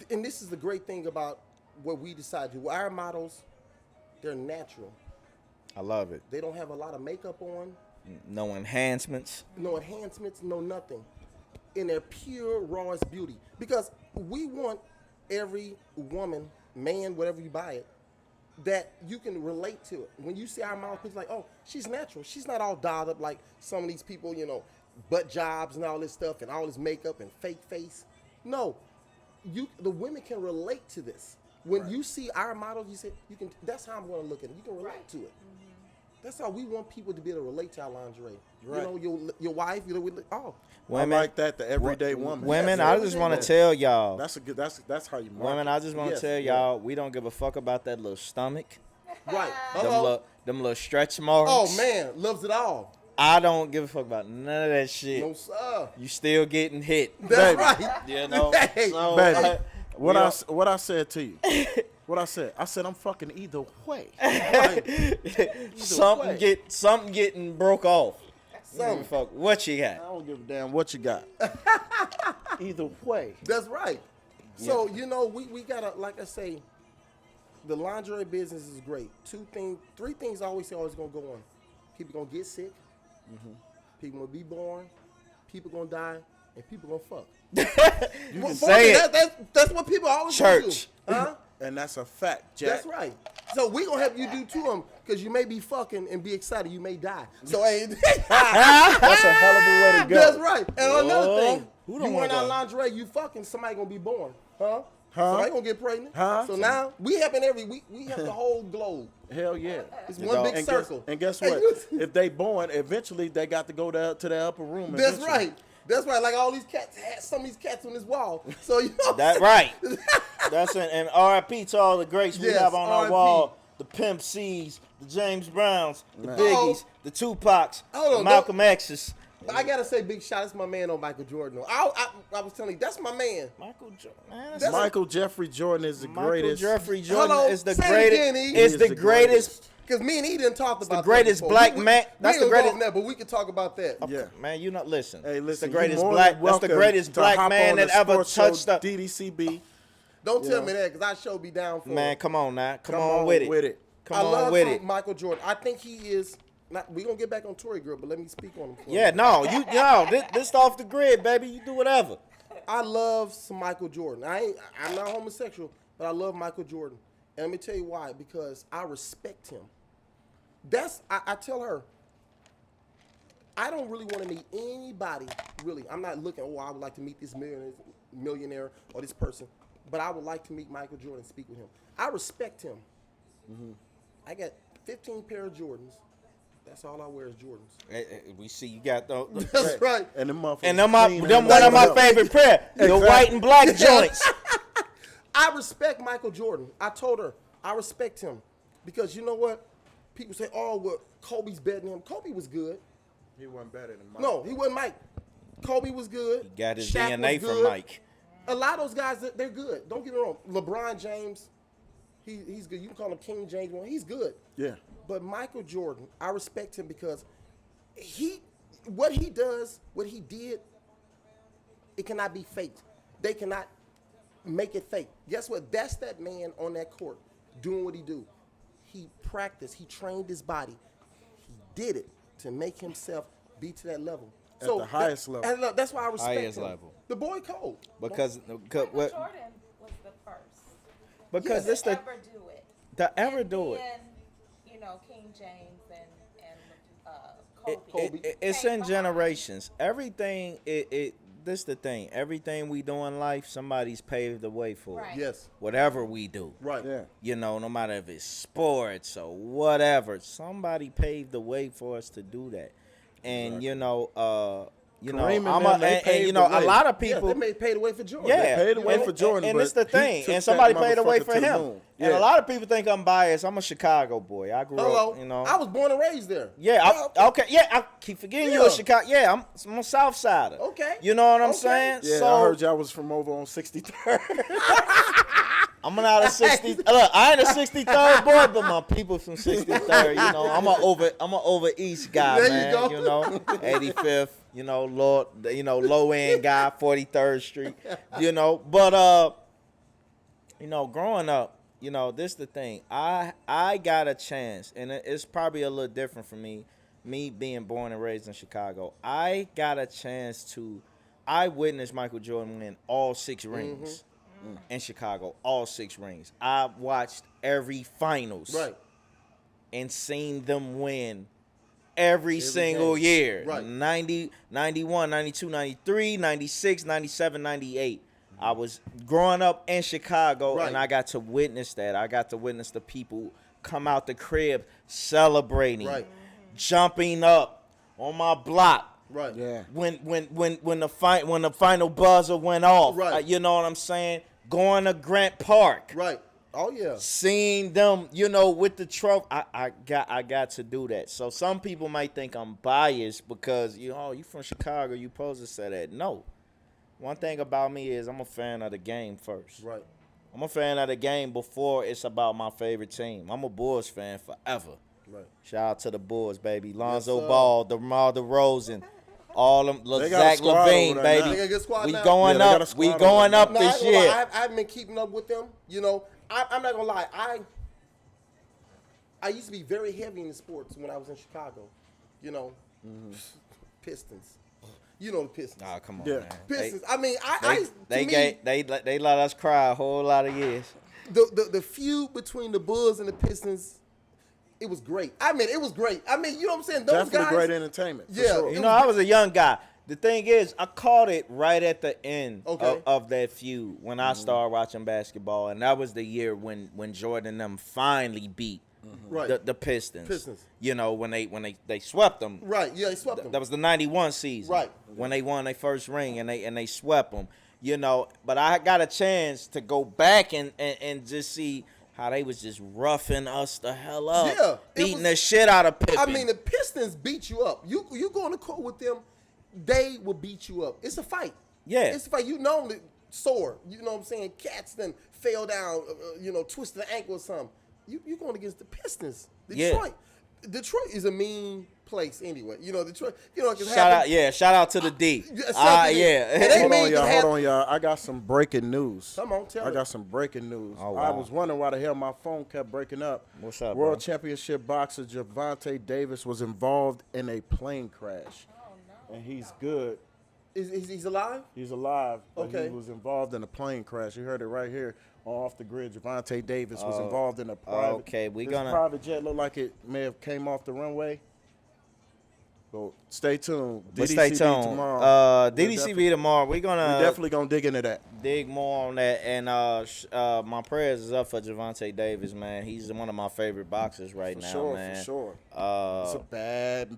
and this is the great thing about what we decide to do. Our models, they're natural. I love it. They don't have a lot of makeup on, No enhancements. no enhancements, no nothing. And they're pure, rawest beauty. Because we want every woman, man, whatever you buy it, that you can relate to it. When you see our models, it's like, oh, she's natural. She's not all dolled up like some of these people, you know, butt jobs and all this stuff and all this makeup and fake face. No, the women can relate to this. When you see our models, you say, you can. That's how I'm going to look at it. You can relate to it. That's how we want people to be able to relate to our lingerie. Right. You know, your wife, you know, oh, I like that, the everyday woman. Women, Yes, I just want to everything. tell y'all. That's a good. That's how you. Market. Women, I just want to Yes, tell yeah. y'all, we don't give a fuck about that little stomach. right. Them little stretch marks. Oh man, loves it all. I don't give a fuck about none of that shit. No sir. You still getting hit. That's Baby. right. You know? Hey, So, Baby, what we what I said to you? What I said? I said I'm fucking either way. something way. getting broke off. You don't give a fuck what you I got. don't give a damn what you got. Either way. That's right. So you know, we gotta, like I say, the lingerie business is great. Three things I always say always gonna go on. People gonna get sick. People gonna be born. People gonna die, and people gonna fuck. You can say it. That's what people always gonna do. Church. Huh? And that's a fact, Jack. That's right. So we gonna help you do to them because you may be fucking and be excited. You may die. So hey, That's a hell of a way to go. that's right. And another thing, Who you don't wearing wanna our go? lingerie, you fucking somebody gonna be born, huh? Huh? Somebody gonna get pregnant. Huh? So now we helping we help the whole globe. Hell yeah. It's one big and circle. Guess what? If they born, eventually they got to go to the upper room. That's eventually. right. That's right. Like all these cats, some of these cats on this wall. So you know That right. That's an and R.I.P. to all the greats we Yes, have on our R.I.P. wall. The Pimp C's, the James Browns, the Man. Biggies, the Tupacs, Hold the on, Malcolm X's. But I gotta say, big shout. That's my man on Michael Jordan. I was telling you, that's my man. Michael Jordan. Man, That's Michael Jeffrey Jordan is the Michael greatest. Jeffrey Jordan Hello, is the say it greatest. again, E. Is He the greatest. Because me and he didn't talk about the greatest that black before. man- that's we the ain't gonna go greatest- on that, but we can talk about that. Yeah. Man, you know, listen. Hey, listen, It's the you greatest more black. than That's the welcome greatest to black hop man on that the ever sports show, touched up. DDCB. Don't tell Yeah. me that, because I show be down for Man, it. come on now. Come Come on on with it. with it. Come I on love with it. Michael Jordan. I think he is. Not, we gonna get back on Torrie Girl, but let me speak on him. For Yeah, a minute. no, this off the grid, baby. You do whatever. I love some Michael Jordan. I'm not homosexual, but I love Michael Jordan. And let me tell you why. Because I respect him. I tell her, I don't really want to meet anybody, really. I'm not looking, I would like to meet this millionaire or this person. But I would like to meet Michael Jordan and speak with him. I respect him. Mm-hmm. I got 15 pair of Jordans. That's all I wear is Jordans. We see you got the That's right. And them motherfuckers and them clean one of my up. favorite prayer. The Exactly. white and black joints. I respect Michael Jordan. I told her I respect him because you know what? People say, "Oh, well, Kobe's better than him." Kobe was good. He wasn't better than Mike. No, he wasn't Mike. Kobe was good. He got his Shaq DNA was from good. Mike. A lot of those guys, they're good. Don't get me wrong. LeBron James, he's good. You can call him King James. He's good. Yeah. But Michael Jordan, I respect him because what he does, what he did, it cannot be faked. They cannot make it fake. Guess what? That's that man on that court doing what he do. He practiced. He trained his body. He did it to make himself be to that level. At the highest level. And that's why I respect Highest him. level. The boy cold. Because Michael what? Jordan was the first Because Yes. this to the ever do it. to ever And do it. then, you know, King James and It- Kobe. it's came in behind. generations. Everything this the thing. Everything we do in life, somebody's paved the way for. Right. Yes. Whatever we do. Right. Yeah. You know, no matter if it's sports or whatever, somebody paved the way for us to do that. And you know, Kareem and I'm them, they and paved you know, the a way. lot of Yeah, people. they made paid away for Jordan. Yeah, They paid the way and- for Jordan, and but it's the he thing. took And somebody that paid the way motherfucker for to the him. moon. And Yeah. a lot of people think I'm biased. I'm a Chicago boy. I grew Hello. up, you know. I was born and raised there. Yeah, okay. Yeah, I keep forgetting you Yeah. a Chicago. Yeah, I'm a South Sider. Okay. You know what I'm Okay. saying? Yeah, so I heard y'all was from over on 63rd. I'm not a 60. Look, I ain't a 63rd boy, but my people from 63rd. You know, I'm a over East guy, There you man. go. You know, 85th. You know, low end guy, 43rd Street. You know, but you know, growing up, you know, this the thing. I got a chance, and it's probably a little different for me. Me being born and raised in Chicago, I got a chance to. I witnessed Michael Jordan win all 6 rings in Chicago, all 6 rings. I watched every finals Right. and seen them win every single game. year. Right. 90, 91, 92, 93, 96, 97, 98. I was growing up in Chicago, Right. and I got to witness that. I got to witness the people come out the crib celebrating, Right. jumping up on my block. Right. Yeah. When the final buzzer went off, Right. you know what I'm saying? Going to Grant Park, Right. Oh yeah. seeing them, you know, with the trophy. I got to do that. So some people might think I'm biased because you from Chicago, you supposed to say that. No. One thing about me is I'm a fan of the game first. Right. I'm a fan of the game before it's about my favorite team. I'm a Bulls fan forever. Right. Shout out to the Bulls, baby. Lonzo sir. Ball, DeMar DeRozan, all them, They got a Zach squad LaVine, over there now. baby. They got a good squad We now. going Yeah, they got a up. squad We over going there up No, I ain't this gonna lie. year. I haven't been keeping up with them. You know, I'm not gonna lie. I used to be very heavy in the sports when I was in Chicago. You know, Pistons. You know the Pistons. Oh, come on, Yeah. man. Pistons. I mean, I They let us cry a whole lot of years. the feud between the Bulls and the Pistons, it was great. I mean, it was great. I mean, you know what I'm saying? Those Definitely guys, great entertainment. For Yeah. sure. You know, I was a young guy. The thing is, I caught it right at the end Okay. of that feud when I started watching basketball, and that was the year when Jordan and them finally beat right? the Pistons. Pistons. You know, when they swept them. Right. Yeah, they swept them. That was the '91 season. Right. When they won their first ring and they swept them. You know, but I got a chance to go back and just see how they was just roughing us the hell up. Yeah, it beating was- the shit out of Pippen. I mean, the Pistons beat you up. You go on the court with them, they will beat you up. It's a fight. Yeah. It's a fight. You normally sore. You know what I'm saying? Cats then fell down, twisted the ankle or something. You going against the Pistons. Yeah. Detroit is a mean place anyway. You know, Detroit, it can Shout out to the D. Yeah, Yeah. And they Hold made on, them y'all. have- Hold on, y'all. I got some breaking news. Come on, tell I it. got some breaking news. Oh, I wow. was wondering why the hell my phone kept breaking up. What's up, World bro? Championship boxer Gervonta Davis was involved in a plane crash. And he's good. He's alive? He's alive, but Okay. he was involved in a plane crash. You heard it right here on Off the Grid. Gervonta Davis was involved in a private. okay, his gonna- private jet looked like it may have came off the runway. So stay tuned. But stay DDCB tuned. tomorrow. DDCB tomorrow. We're We're gonna definitely gonna dig into that. dig more on that. And my prayers is up for Gervonta Davis, man. He's one of my favorite boxers right For now, sure, man. for sure. It's a bad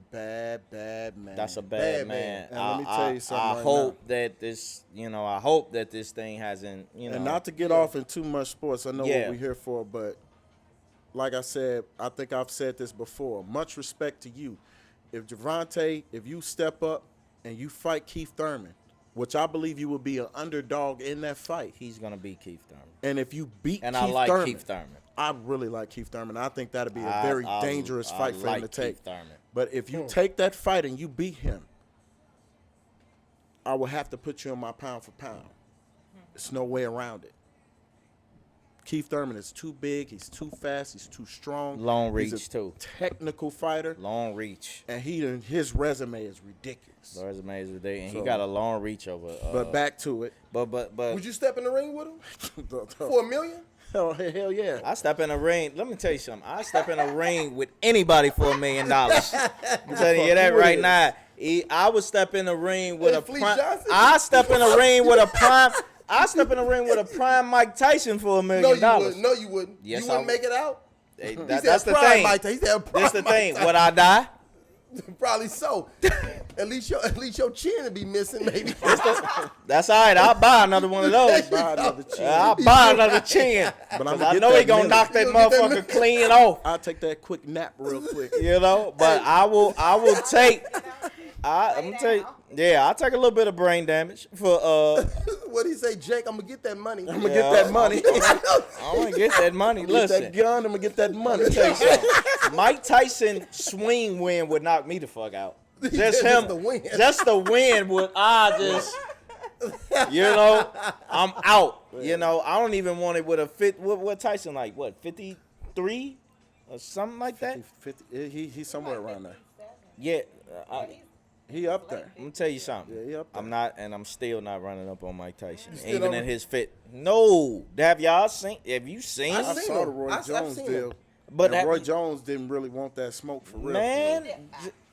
man. That's a Bad bad man. man. And let me tell you something I right hope that this, I hope that this thing hasn't, And not to get off in too much sports, I know Yeah. what we're here for, but like I said, I think I've said this before. Much respect to you. If you step up and you fight Keith Thurman, which I believe you will be an underdog in that fight, he's gonna beat Keith Thurman. and if you beat And Keith I like Thurman, Keith Thurman. I really like Keith Thurman. I think that'd be a very dangerous fight for him like to take. Keith Thurman. But if you take that fight and you beat him, I will have to put you in my pound for pound. There's no way around it. Keith Thurman is too big. He's too fast. He's too strong. Long He's reach, a too. Technical fighter, Long reach. and his resume is ridiculous. The resume is ridiculous. And So- he got a long reach over. But back to it. but Would you step in the ring with him for $1 million? hell yeah. I step in a ring. Let me tell you something. I step in a ring with anybody for $1 million. I'm telling you that right now. I would step in a ring with a Fleece prime. Johnson? I step in a ring with a prime. I step in a ring with a prime Mike Tyson for $1 No, million. you wouldn't. No, you wouldn't. Yes, you I wouldn't make it out. Hey, He that's said the prime thing. Mike Tyson. He said prime That's the Mike thing. Tyson. Would I die? Probably so. At least your chin would be missing, maybe. That's all right. I'll buy another one of those. Buy another chin. I'll buy another chin. But I I'ma get know that he gonna million. knock that You gonna get that motherfucker clean off. I'll take that quick nap real quick. But I will take. I'm gonna tell you. Yeah, I'll take a little bit of brain damage for What do you say, Jake? I'm gonna get that money. I'm gonna get that money. I want to get that money. Get Listen, that gun. I'm gonna get that money. Mike Tyson swing win would knock me the fuck out. Just Just him, the win. just the win would I'm out. I don't even want it with a fit. What Tyson like? What 53 or something like that? 50, he's somewhere around there. Yeah. He up there. I'm gonna tell you something. Yeah, he up there. I'm not, and I'm still not running up on Mike Tyson, still even don't- in his fit. No, have y'all seen? Have you seen? I've I seen saw him. the Roy I've Jones seen deal. him. But And that- Roy Jones didn't really want that smoke for real. Man,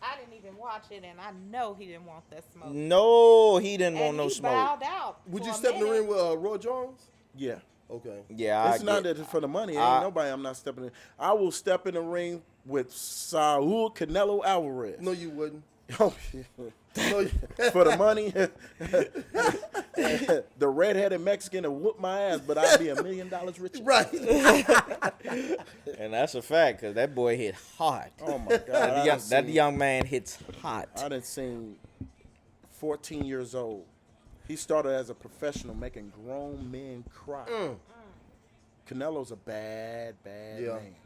I didn't even watch it, and I know he didn't want that smoke. no, he didn't want And no he smoke. bowed out. Would for you a step in the minute. ring with Roy Jones? Yeah. Okay. Yeah, It's not that it's for the money. Ain't I- nobody I'm not stepping in. I will step in the ring with Saul Canelo Alvarez. No, you wouldn't. Oh, shit. No, For the money, the redheaded Mexican will whoop my ass, but I'd be $1 million richer. right. and that's a fact because that boy hit hard. Oh my God! That young man hits hot. I done seen 14 years old. He started as a professional making grown men cry. Canelo's a bad Yeah. man.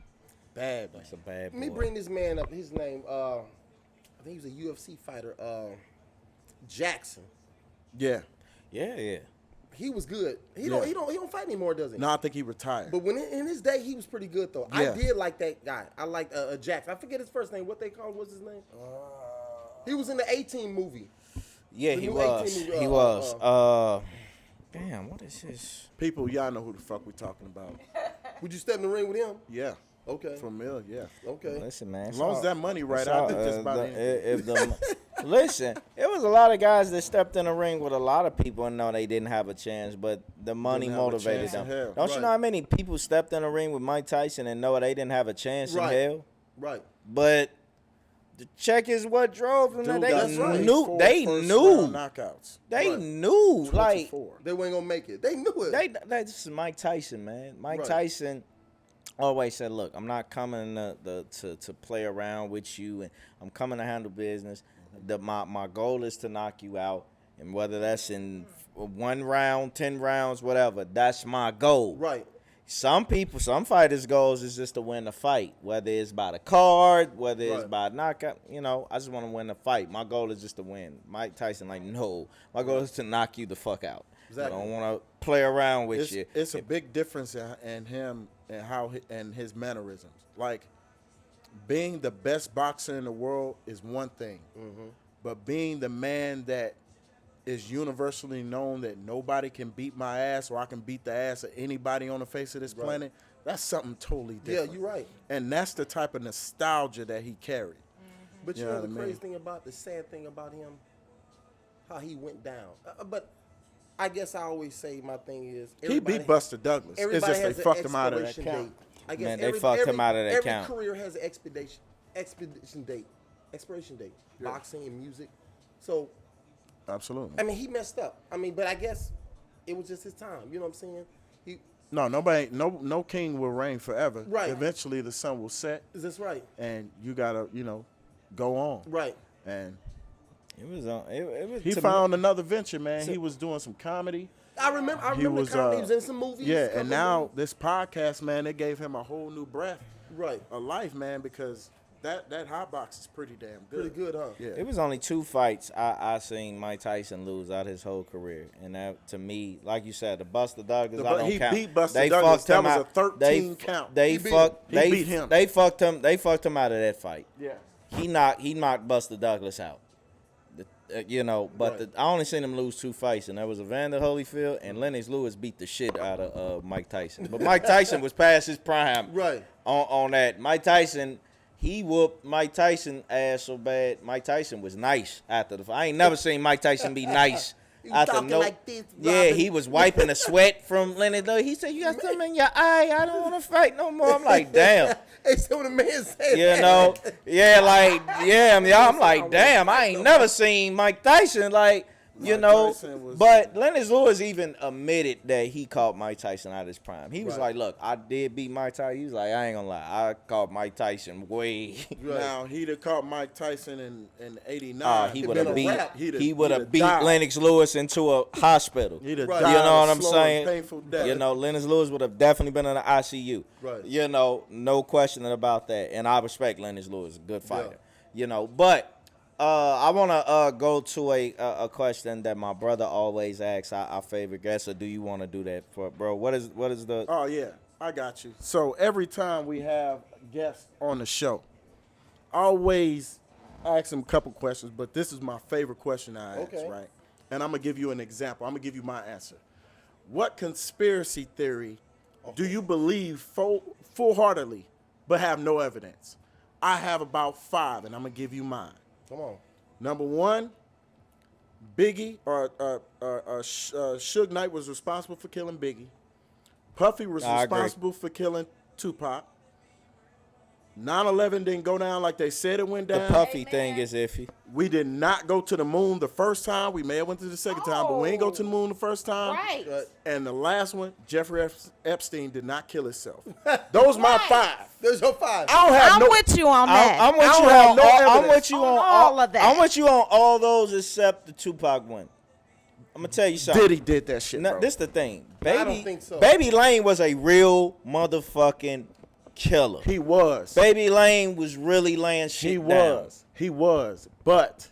Bad man. That's a bad boy. Let me bring this man up. His name, I think he was a UFC fighter. Jackson. Yeah. Yeah. He was good. He Yeah. don't fight anymore, does he? No, I think he retired. But when in his day, he was pretty good though. Yeah. I did like that guy. I liked Jackson. I forget his first name. What they call? What's his name? He was in the 18 movie. Yeah, The he new was. 18 movie, He was. Damn, what is his? People, y'all know who the fuck we talking about. Would you step in the ring with him? Yeah. Okay. For Mill, yeah. Okay. Listen, man. As long as that money right out there, just about anything. Listen, it was a lot of guys that stepped in the ring with a lot of people and know they didn't have a chance, but the money Didn't have a motivated chance them. in hell. Don't you Right. know how many people stepped in the ring with Mike Tyson and know they didn't have a chance Right. in hell? Right. But the check is what drove them. Dude They got knew. 24 They first knew. round knockouts. They Right. knew. Like 24. They weren't gonna make it. They knew it. this is Mike Tyson, man. Mike Right. Tyson always said, "Look, I'm not coming to play around with you, and I'm coming to handle business. My goal is to knock you out, and whether that's in 1 round, 10 rounds, whatever, that's my goal." Right. Some fighters' goals is just to win the fight, whether it's by the card, whether it's Right. by knockout. You know, I just want to win the fight. My goal is just to win. Mike Tyson, like, no, my goal is to knock you the fuck out. Exactly. I don't want to play around with you. It's a big difference in him and and his mannerisms. Like, being the best boxer in the world is one thing, but being the man that is universally known that nobody can beat my ass or I can beat the ass of anybody on the face of this planet, that's something totally Yeah, different. you're right. And that's the type of nostalgia that he carried. But you You know know the what I crazy mean? thing about the sad thing about him, how he went down. But I guess I always say my thing is He everybody- beat Buster Douglas. It's everybody just they has an fucked him out of that expiration count. date. I guess Man, they fucked him out of that count. Every career has an expiration date. Boxing and music. So Absolutely. I mean, he messed up. I mean, but I guess it was just his time. You know what I'm saying? No king will reign forever. Right. Eventually the sun will set Is this right? and you gotta, go on. Right. And It was on. It was. he to found another venture, man. He was doing some comedy. I remember He the was comedy. He was in some movies. Yeah, couple and now movies. this podcast, man, it gave him a whole new breath Right. of life, man, because that hot box is pretty damn good. Pretty good, huh? Yeah. It was only 2 fights I seen Mike Tyson lose out his whole career, and that to me, like you said, the Buster Douglas, I don't he count. beat Buster They Douglas. fucked That him was out. a 13 count. They He beat fucked. him. They He beat him. They fucked him. They fucked him out of that fight. Yeah. He knocked Buster Douglas out. But I only seen him lose 2 fights, and that was Evander Holyfield and Lennox Lewis beat the shit out of Mike Tyson. But Mike Tyson was past his prime. Right. On that, Mike Tyson, he whooped Mike Tyson ass so bad. Mike Tyson was nice after the fight. I ain't never seen Mike Tyson be nice. He was talking like this, Yeah, Robin. he was wiping the sweat from Lennox Lewis. He said, "You got something in your eye. I don't want to fight no more." I'm like, damn. Hey, so when the man said You know, I'm like, damn, I ain't never seen Mike Tyson like, Tyson was- but Lennox Lewis even admitted that he caught Mike Tyson out of his prime. He was Right. like, look, I did beat Mike Tyson. He was like, I ain't gonna lie, I caught Mike Tyson way. Now he'd have caught Mike Tyson in '89. He It'd would been have a beat. wrap. He would have beat died. Lennox Lewis into a hospital. He'd have Right. died You know what a I'm slow saying? and painful death. Lennox Lewis would have definitely been in the ICU. Right. No question about that. And I respect Lennox Lewis, a good fighter. But I want to go to a question that my brother always asks our favorite guest. Or do you want to do that for bro? What is the? Oh yeah, I got you. So every time we have guests on the show, I always ask them a couple questions, but this is my favorite question I ask, Okay. right? And I'm gonna give you an example. I'm gonna give you my answer. What conspiracy theory do you believe full-heartedly, but have no evidence? I have about 5, and I'm gonna give you mine. Come on. Number 1, Biggie Suge Knight was responsible for killing Biggie. Puffy was I agree. responsible for killing Tupac. 9/11 didn't go down like they said it went The down. Puffy thing is iffy. We did not go to the moon the first time. We may have went to the second time, but we ain't go to the moon the first time. Right. And the last one, Jeffrey Epstein did not kill himself. Those my Right. 5. There's your 5. I don't have I'm no. with you on that. I'm with I you don't have on. no I'm evidence. with you On on all of that. I'm with you on all those except the Tupac one. I'm gonna tell you something. Diddy did that shit, No, bro. this the thing. I don't think so. Baby Lane was a real motherfucking killer. He was. Baby Lane was really laying shit He down. was. He was. But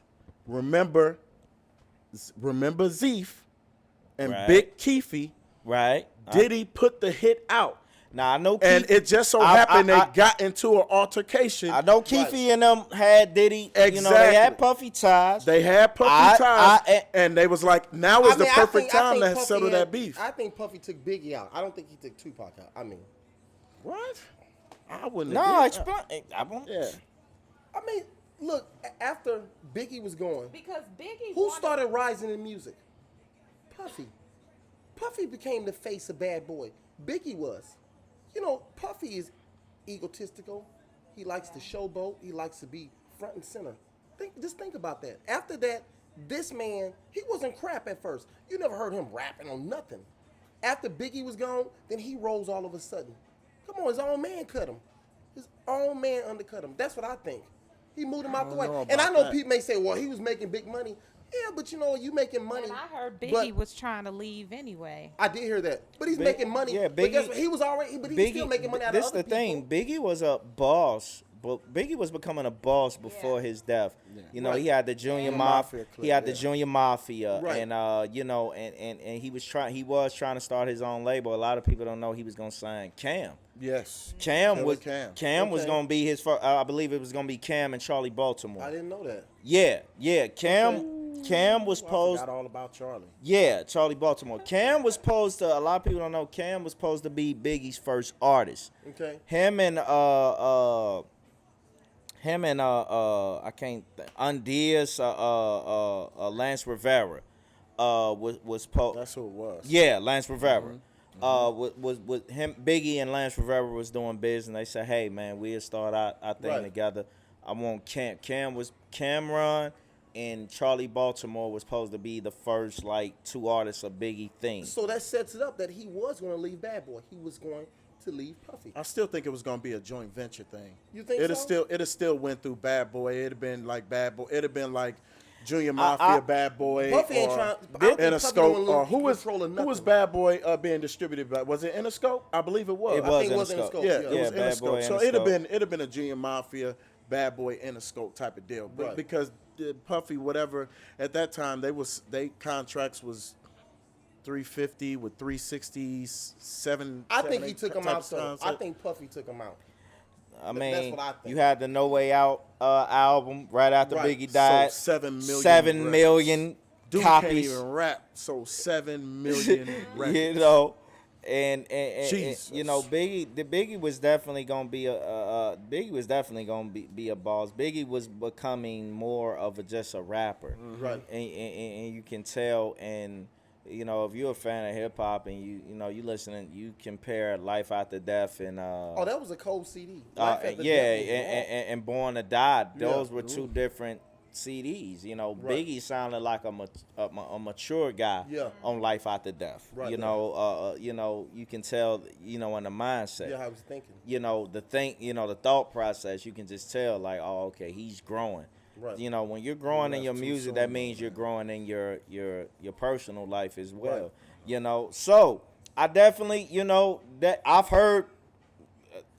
remember Zeef and Right. Big Keefy, Right? Diddy put the hit out. Now I know And Keith, it just so I- happened I- they got into an altercation. I know Keefy and them had Diddy. You know, they Exactly. had Puffy ties. They had Puffy I- ties, I- and they was like, now is the perfect time to Puffy settle had- that beef. I think Puffy took Biggie out. I don't think he took Tupac out. I mean, What? I wouldn't. No, have explain. I won't. Yeah. I mean, look, after Biggie was gone, Because Biggie who wanted- started rising in music? Puffy. Puffy became the face of Bad Boy. Biggie was. You know, Puffy is egotistical. He likes to showboat. He likes to be front and center. Just think about that. After that, this man, he wasn't crap at first. You never heard him rapping on nothing. After Biggie was gone, then he rose all of a sudden. Come on, his own man cut him. His own man undercut him. That's what I think. He moved him out the way. And I know people may say, well, he was making big money. Yeah, but you know, you making money. And I heard but Biggie was trying to leave anyway. I did hear that. But he's making money. Yeah, But guess Biggie- what? He was already, but he's still making money out of This other the thing. people. Biggie was a boss, but Biggie was becoming a boss before his death. You know, Right. he had the Junior Yeah. Mafia. Mafia clique, He had the yeah. Junior Mafia, Right. and you know, and he was trying. He was trying to start his own label. A lot of people don't know he was gonna sign Cam. Yes. Cam Killer was Cam. was Okay. gonna be his first. I believe it was gonna be Cam and Charlie Baltimore. I didn't know that. Yeah. Cam was I posed. forgot all about Charlie. Yeah, Charlie Baltimore. Cam was supposed to. A lot of people don't know. Cam was supposed to be Biggie's first artist. Okay. Him and I can't Undias Lance Rivera was posed. That's who it was. Yeah, Lance Rivera. Was him, Biggie and Lance Rivera was doing business, and they said, "Hey, man, we'll start our thing Right. together." I want Cam. Cam was Cameron, and Charlie Baltimore was supposed to be the first like two artists of Biggie thing. So that sets it up that he was going to leave Bad Boy. He was going to leave Puffy. I still think it was gonna be a joint venture thing. You think it'd so? still went through Bad Boy. It'd have been like Bad Boy. It'd have been like Junior Mafia, Bad Boy, Puffy ain't or trying- I don't think Puffy Interscope. don't Or who was control of who was nothing. Bad Boy being distributed by? Was it Interscope? I believe it was. It I was think it was Interscope. Interscope. Yeah, Yeah, it was Bad Boy, Interscope. So it'd Interscope. have been a Junior Mafia, Bad Boy, Interscope type of deal. But Right. because Puffy, whatever at that time they contracts was 350 with 367. I think he took him out. So So I think Puffy took him out. I That's mean, what I think. you had the No Way Out album right after Right. Biggie died. Sold 7 million 7 records. million Dude can't copies. even rap. So 7 million records. You know, and Jesus. you know, Biggie was definitely gonna be Biggie was definitely gonna be a boss. Biggie was becoming more of just a rapper, Right. and you can tell. And you know, if you're a fan of hip hop and you know you listening, you compare Life After Death and Oh, that was a cold CD. yeah, Life After Death was and Born to Die. Those Yeah. were two different CDs. You know, Right. Biggie sounded like a mature guy Yeah. on Life After Death. Right, You know, you can tell. You know, in the mindset. Yeah, I was thinking. You know, the thought process. You can just tell, like, oh, okay, he's growing. Right. You know, when you're growing in left your too music, soon, that means you're growing in your personal life as well. Right. You know, so I definitely, you know, that I've heard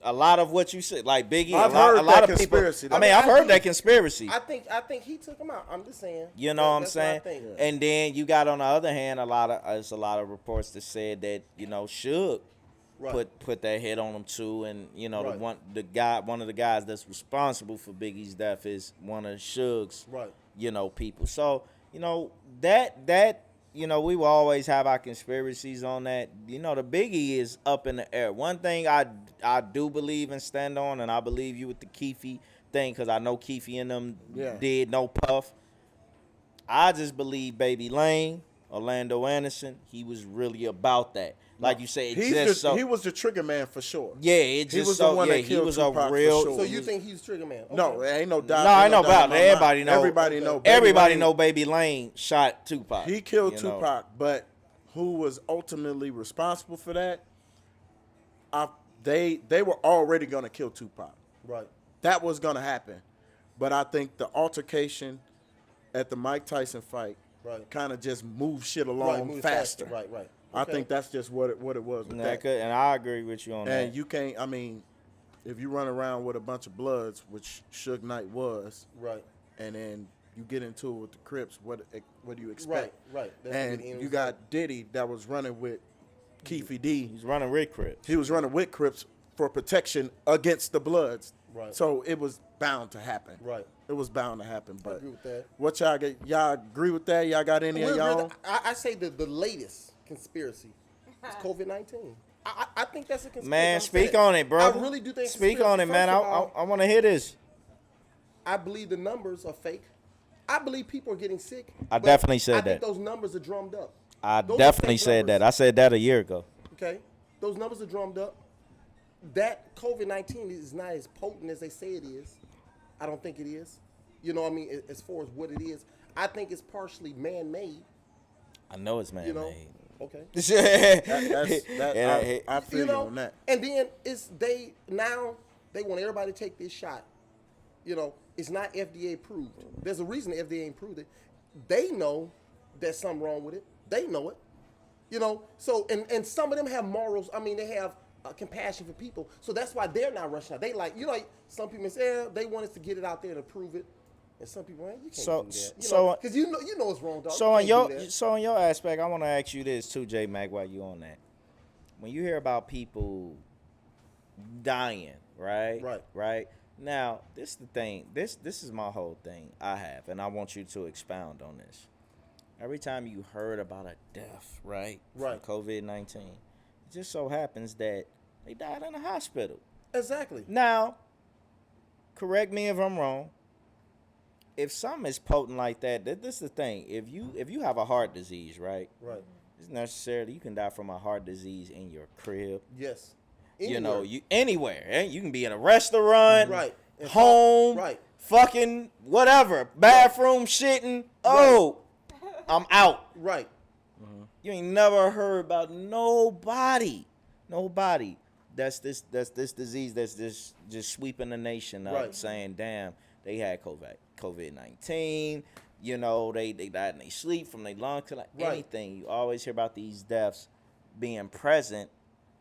a lot of what you said, like Biggie. I've a lot, heard a lot that of conspiracy, people. I though. mean, I've I heard do. that conspiracy. I think he took him out. I'm just saying. You know what I'm That's saying? I think. And then you got on the other hand, there's a lot of reports that said that, you know, Suge Right. put that hit on him too, and you know Right. one of the guys that's responsible for Biggie's death is one of Suge's Right. you know people. So you know that you know we will always have our conspiracies on that. You know the Biggie is up in the air. One thing I do believe and stand on, and I believe you with the Keefy thing because I know Keefy and them did no Puff. I just believe Baby Lane, Orlando Anderson, he was really about that. Like you said, He was the trigger man for sure. yeah, it just He was so the one yeah, that he killed was Tupac a for real. sure. So you think he's Trigger Man? Okay. No, it ain't no doubt. No, I ain't know doubt about in it. my Everybody mind. know. Everybody know. Baby Everybody Lane, know Baby Lane shot Tupac. He killed you know. Tupac, but who was ultimately responsible for that? They were already gonna kill Tupac. Right. That was gonna happen, but I think the altercation at the Mike Tyson fight Right. kind of just moved shit along move faster. Right. Right. I Okay. think that's just what it was with And, that. and I agree with you on And that. you can't. I mean, if you run around with a bunch of Bloods, which Suge Knight was, Right. and then you get into it with the Crips, what do you expect? Right. That's And what the end you result. got Diddy that was running with Keefy D. He's running Rick Crips. He was running with Crips for protection against the Bloods. Right. So it was bound to happen. Right. It was bound to happen. But agree with that. what y'all get? Y'all agree with that? Y'all got any of y'all? I say the latest conspiracy is COVID-19. I think that's a conspiracy. Man, I'm speak saying. on it, bro. I really do think it's Speak on it, conspiracy. man. First of all, I want to hear this. I believe the numbers are fake. I believe people are getting sick. I but definitely said I think that. those numbers are drummed up. I Those are definitely fake said that. numbers. I said that a year ago. Okay, those numbers are drummed up. That COVID-19 is not as potent as they say it is. I don't think it is. You know what I mean? As far as what it is, I think it's partially man-made. I know it's man You know? made. Okay. I feel you on that. And then they want everybody to take this shot. You know, it's not FDA approved. There's a reason the FDA ain't approved it. They know there's something wrong with it. They know it. You know, so and some of them have morals. I mean, they have compassion for people. So that's why they're not rushing out. They like, you know, like some people say, they want us to get it out there and approve it. And some people, man, you can't do that. Because you know it's wrong, dog. So on your aspect, I want to ask you this too, J Mac, while you on that. When you hear about people dying, right? Right. Now, this is the thing. This is my whole thing I have, and I want you to expound on this. Every time you heard about a death, right? Right. From COVID-19, it just so happens that they died in a hospital. Exactly. Now, correct me if I'm wrong. If something is potent like that, this is the thing. If you have a heart disease, right? Right. It's necessarily you can die from a heart disease in your crib. Yes. You know, anywhere. Eh? You can be in a restaurant, right, home, right, fucking whatever, bathroom shitting. Oh, I'm out. Right. Mm-hmm. You ain't never heard about nobody that's this disease that's just sweeping the nation up, saying, damn, they had COVID-19. You know, they died in their sleep from their lungs to anything. You always hear about these deaths being present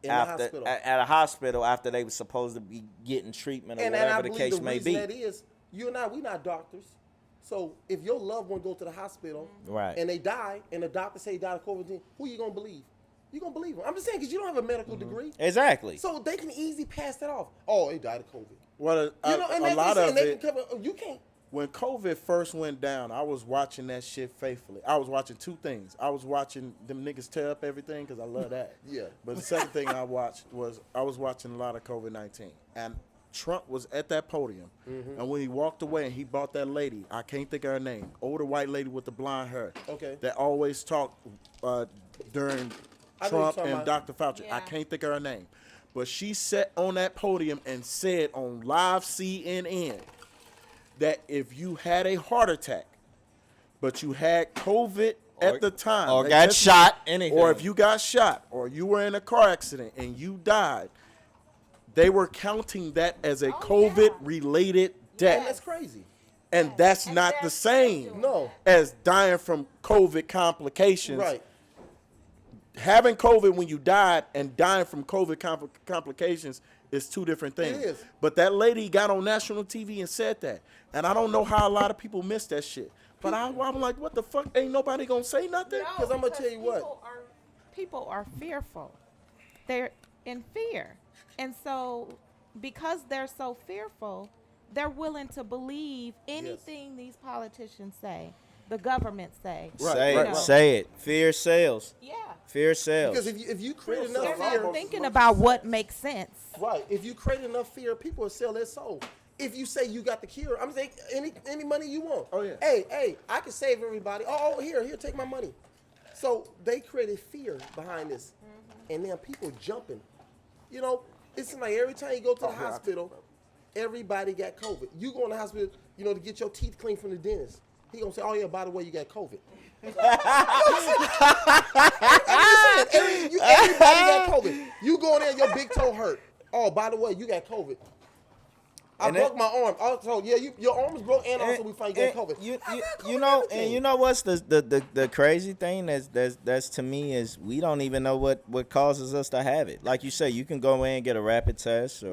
at a hospital after they were supposed to be getting treatment or whatever the case may be. That is, you and I, we not doctors. So if your loved one go to the hospital and they die, and the doctor say he died of COVID-19, who you gonna believe? You gonna believe him? I'm just saying because you don't have a medical degree. Exactly. So they can easily pass that off. Oh, he died of COVID. Well, a lot of it. You can't. When COVID first went down, I was watching that shit faithfully. I was watching two things. I was watching them niggas tear up everything because I love that. Yeah. But the second thing I watched was I was watching a lot of COVID-19. And Trump was at that podium. Mm-hmm. And when he walked away and he bought that lady, I can't think of her name, older white lady with the blonde hair. Okay. That always talked during Trump and Dr. Fauci. Yeah. I can't think of her name. But she sat on that podium and said on live CNN that if you had a heart attack, but you had COVID at the time, or got shot, anything, or if you got shot, or you were in a car accident and you died, they were counting that as a COVID-related death. That's crazy. And that's not the same as dying from COVID complications. Right. Having COVID when you died and dying from COVID complications is two different things. It is. But that lady got on national TV and said that. And I don't know how a lot of people miss that shit. But I'm like, what the fuck? Ain't nobody gonna say nothing? Because I'm gonna tell you what. People are fearful. They're in fear. And so because they're so fearful, they're willing to believe anything these politicians say, the government say. Say it. Fear sells. Yeah. Fear sells. Because if you create enough they're fear, not thinking about what makes sense. Right. If you create enough fear, people will sell their soul. If you say you got the cure, I'm saying any money you want. Oh yeah. Hey, I can save everybody. Oh, here, take my money. So they created fear behind this, and then people jumping. You know, it's like every time you go to the hospital, everybody got COVID. You go in the hospital, you know, to get your teeth cleaned from the dentist. He gonna say, "Oh yeah, by the way, you got COVID." Everybody got COVID. You go in there, your big toe hurt. Oh, by the way, you got COVID. I broke my arm. Also, your arm was broke, and also we find you got COVID. You know what's the crazy thing that's to me is we don't even know what causes us to have it. Like you say, you can go in and get a rapid test,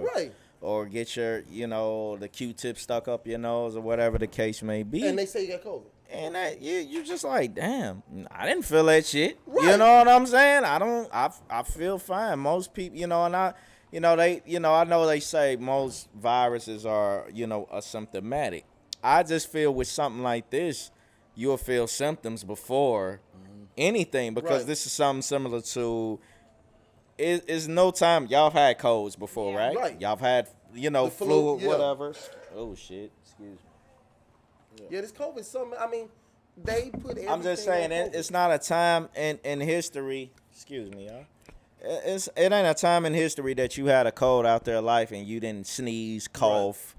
or get your the Q-tip stuck up your nose or whatever the case may be, and they say you got COVID. And you just like, damn, I didn't feel that shit. Right. You know what I'm saying? I feel fine. Most people, and I know they say most viruses are, asymptomatic. I just feel with something like this, you'll feel symptoms before anything, because this is something similar to it's no time. Y'all have had colds before, Yeah. right? Right. Y'all have had, The flu or yeah. whatever. Oh shit! Excuse me. Yeah, this COVID something. I mean, they put everything. I'm just saying on COVID. it's not a time in history. Excuse me, y'all. It ain't a time in history that you had a cold out there life and you didn't sneeze, cough,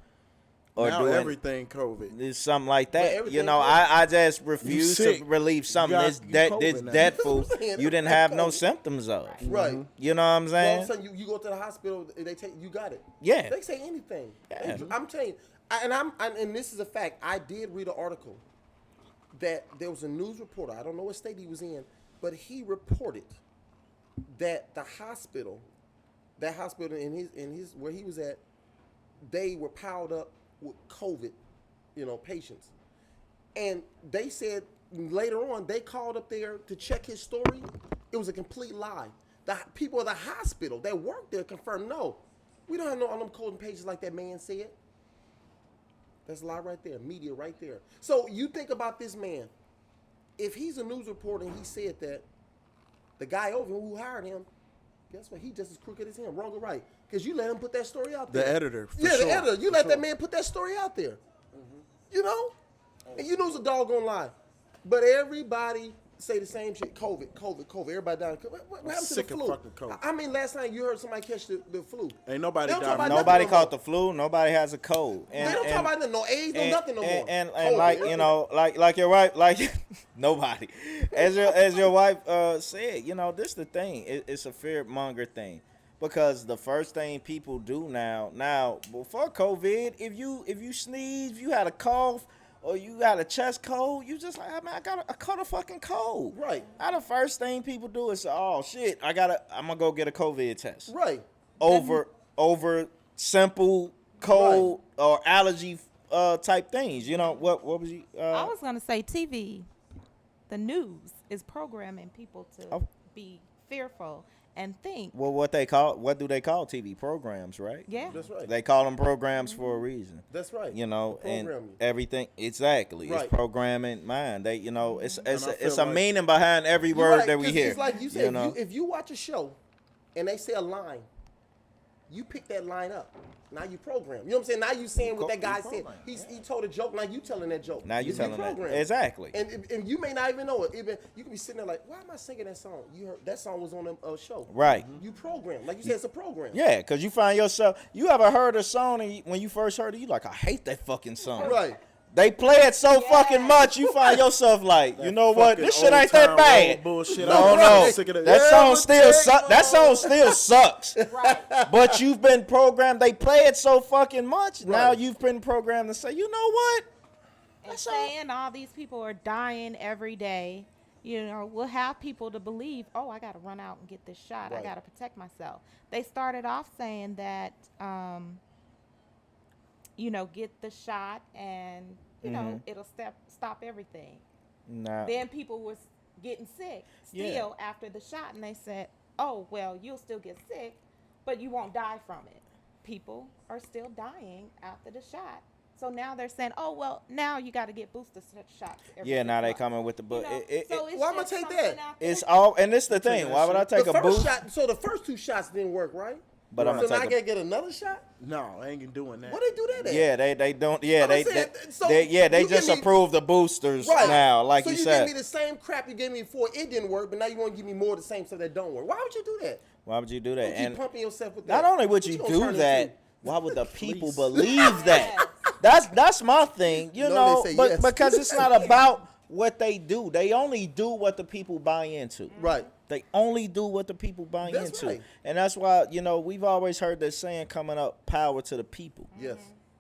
or now do everything COVID. It's something like that. everything I just refuse to sick. relieve something got- this you that COVID this now. deathful I'm saying, you didn't like have no COVID. symptoms of. Right. You know what I'm Well, saying? all of a sudden you go to the hospital, they take you got it. Yeah. They say anything. Yeah. I'm telling you, and this is a fact. I did read an article that there was a news reporter. I don't know what state he was in, but he reported that that hospital in his where he was at, they were piled up with COVID, patients, and they said later on they called up there to check his story. It was a complete lie. The people of the hospital that worked there confirmed, no, we don't have no on them COVID patients like that man said. That's a lie right there, media right there. So you think about this man. If he's a news reporter and he said that, the guy over who hired him, guess what? He just as crooked as him, wrong or right. Because you let him put that story out there. The editor, for Yeah, sure, the editor. You for let sure. that man put that story out there. And you know it's a doggone lie. But everybody say the same shit. COVID. Everybody dying. What happened to the sick of flu? fucking COVID. I mean, last time you heard somebody catch the flu. Ain't nobody They don't died talk from about no- Nobody nothing no caught more. the flu. Nobody has a cold. They don't talk about no AIDS, no nothing no more. And COVID. like like your wife, like nobody, as your wife said, this the thing. It's a fear monger thing, because the first thing people do now before COVID, if you sneeze, if you had a cough, or you got a chest cold, you just like, man, I caught a fucking cold. Right. Now the first thing people do is say, oh shit, I'm gonna go get a COVID test. Right. Over simple cold or allergy type things. What was you? I was gonna say TV, the news is programming people to be fearful and think. Well, what do they call TV programs, right? Yeah. That's right. They call them programs for a reason. That's right. And Program you. everything exactly. Right. It's programming mind. They, it's I it's feel a like- meaning behind every You're word right, that we 'cause hear. It's like you said, know? if you watch a show and they say a line, you pick that line up. Now you program. You know what I'm saying? Now you saying what that guy said. He told a joke. Now you telling that joke. Now you It's telling that. programmed. Exactly. And you may not even know it. Even you can be sitting there like, why am I singing that song? You heard that song was on a show. Right. You program. Like you said, it's a program. Yeah, because you find yourself, you ever heard a song and when you first heard it, you like, I hate that fucking song. Right. They play it so fucking much, you find yourself like, you know what, fucking this shit ain't that old-time bad. road bullshit. No, I'm no, sick of that. that Yeah, song but still take that song still sucks. Right. But you've been programmed. They play it so fucking much. Now Right. you've been programmed to say, you know what? And saying all these people are dying every day, will have people to believe, oh, I got to run out and get this shot. Right. I got to protect myself. They started off saying that, get the shot and, it'll stop everything. Nah. Then people was getting sick still after the shot, and they said, oh, well, you'll still get sick, but you won't die from it. People are still dying after the shot. So now they're saying, oh, well, now you got to get booster shots. Every Yeah, 6 now they months. coming with the book. So it's Why I'ma just take something that? out there. It's all, and this the thing. Why would I take the a first boost? shot. So the first 2 shots didn't work, right? But I'm so gonna now I take gotta get another shot. No, I ain't doing that. What they do that at? Yeah, they don't. Yeah, I'm they saying, so they you just give me- approve the boosters Right. now, like so you you said. gave me the same crap you gave me before. It didn't work, but now you want to give me more of the same stuff that don't work. Why would you do that? Why would you do that? You keep And pumping yourself with that. not only would What you gonna do turn that, into? why would the people believe that? That's my thing, you No, know. they say But yes. because it's not about what they do. They only do what the people buy into. Right. They only do what the people buy That's into. right. And that's why, we've always heard this saying coming up, power to the people. Yes.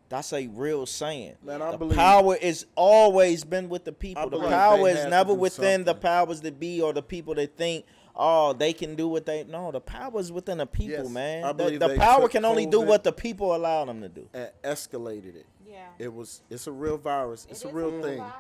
That's a real saying. Man, I the believe- power is always been with the people. I The believe power they is had to never do within the something. powers that be or the people that think, oh, they can do what they. No, the power is within the people, Yes. man. I believe The they power took can only do COVID what the people allow them to do. and escalated it. Yeah. It's a real virus. It's a real thing. Virus,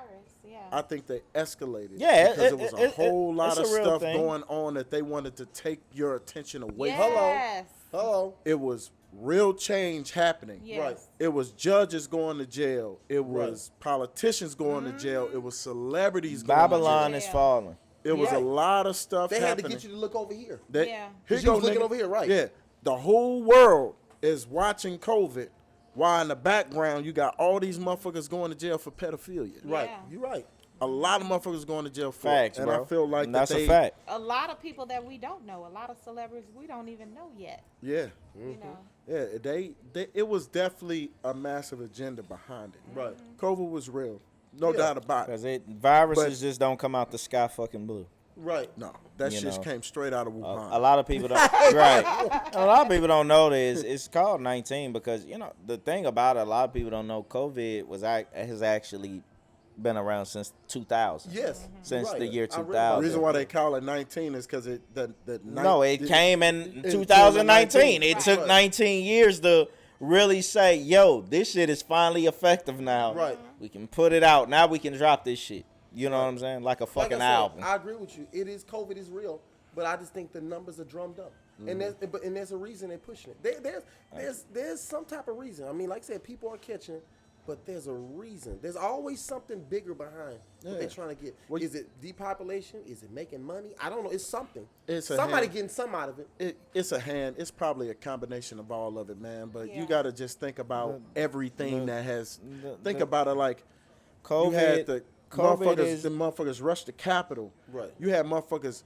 yeah. I think they escalated it Yeah, because it was a whole lot it's of a real stuff thing. going on that they wanted to take your attention away. Yes. Hello. It was real change happening. Yes. Right. It was judges going to jail. It was politicians going to jail. It was celebrities going to Babylon jail. is falling. It was a lot of stuff They had happening. to get you to look over here. Yeah. Here You was go, looking nigga. over here, right. Yeah. The whole world is watching COVID, while in the background you got all these motherfuckers going to jail for pedophilia. Right. Yeah. You're right. A lot of motherfuckers going to jail for Facts, it. And bro. I feel like And that's that a fact. A lot of people that we don't know, a lot of celebrities we don't even know yet. Yeah. You know. Yeah, they it was definitely a massive agenda behind it. Right. COVID was real. No doubt about it. Because viruses But- just don't come out the sky fucking blue. Right. No, that You shit know. came straight out of Wuhan. A lot of people don't. Right. A lot of people don't know this. It's called 19 because the thing about it, a lot of people don't know COVID has actually been around since 2000. Yes. Since right. the year I read about 2000. The reason why they call it 19 is because No, it came in 2019. 2019. It Right. took Right. 19 years to really say, yo, this shit is finally effective now. Right. We can put it out. Now we can drop this shit. You know what I'm saying? Like a Like fucking I said, album. I agree with you. COVID is real, but I just think the numbers are drummed up, and there's a reason they're pushing it. There's some type of reason. I mean, like I said, people are catching, but there's a reason. There's always something bigger behind what they're trying to get. Well, is it depopulation? Is it making money? I don't know. It's something. It's a Somebody hand. getting some out of it. It's a hand. It's probably a combination of all of it, man. But you Yeah. got to just think about everything that has. Think the- about it like COVID, you had the COVID motherfuckers. is The motherfuckers rushed the Capitol. Right. You had motherfuckers.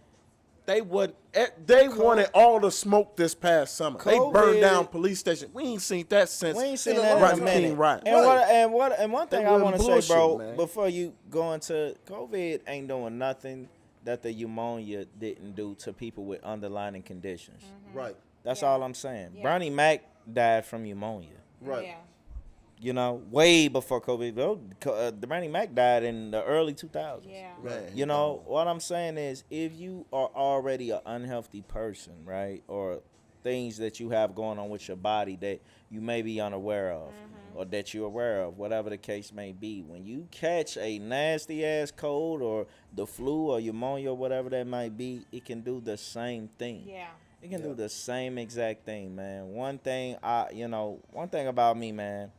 They wanted all the smoke this past summer. They burned COVID- down police stations. We ain't seen that since. We ain't seen Been a that in long a time. minute. King Riot. And one thing I wasn't want to say, bullshit, bro, man. before you go into COVID, ain't doing nothing that the pneumonia didn't do to people with underlying conditions. Right. That's Yeah. all I'm saying. Yeah. Bernie Mac died from pneumonia. Right. Yeah. You know, way before COVID. The Bernie Mac died in the early 2000s. Yeah. Man, You know, what I'm saying is if you are already an unhealthy person, right, or things that you have going on with your body that you may be unaware of or that you're aware of, whatever the case may be, when you catch a nasty ass cold or the flu or pneumonia or whatever that might be, it can do the same thing. Yeah. It can do the same exact thing, man. One thing about me, man,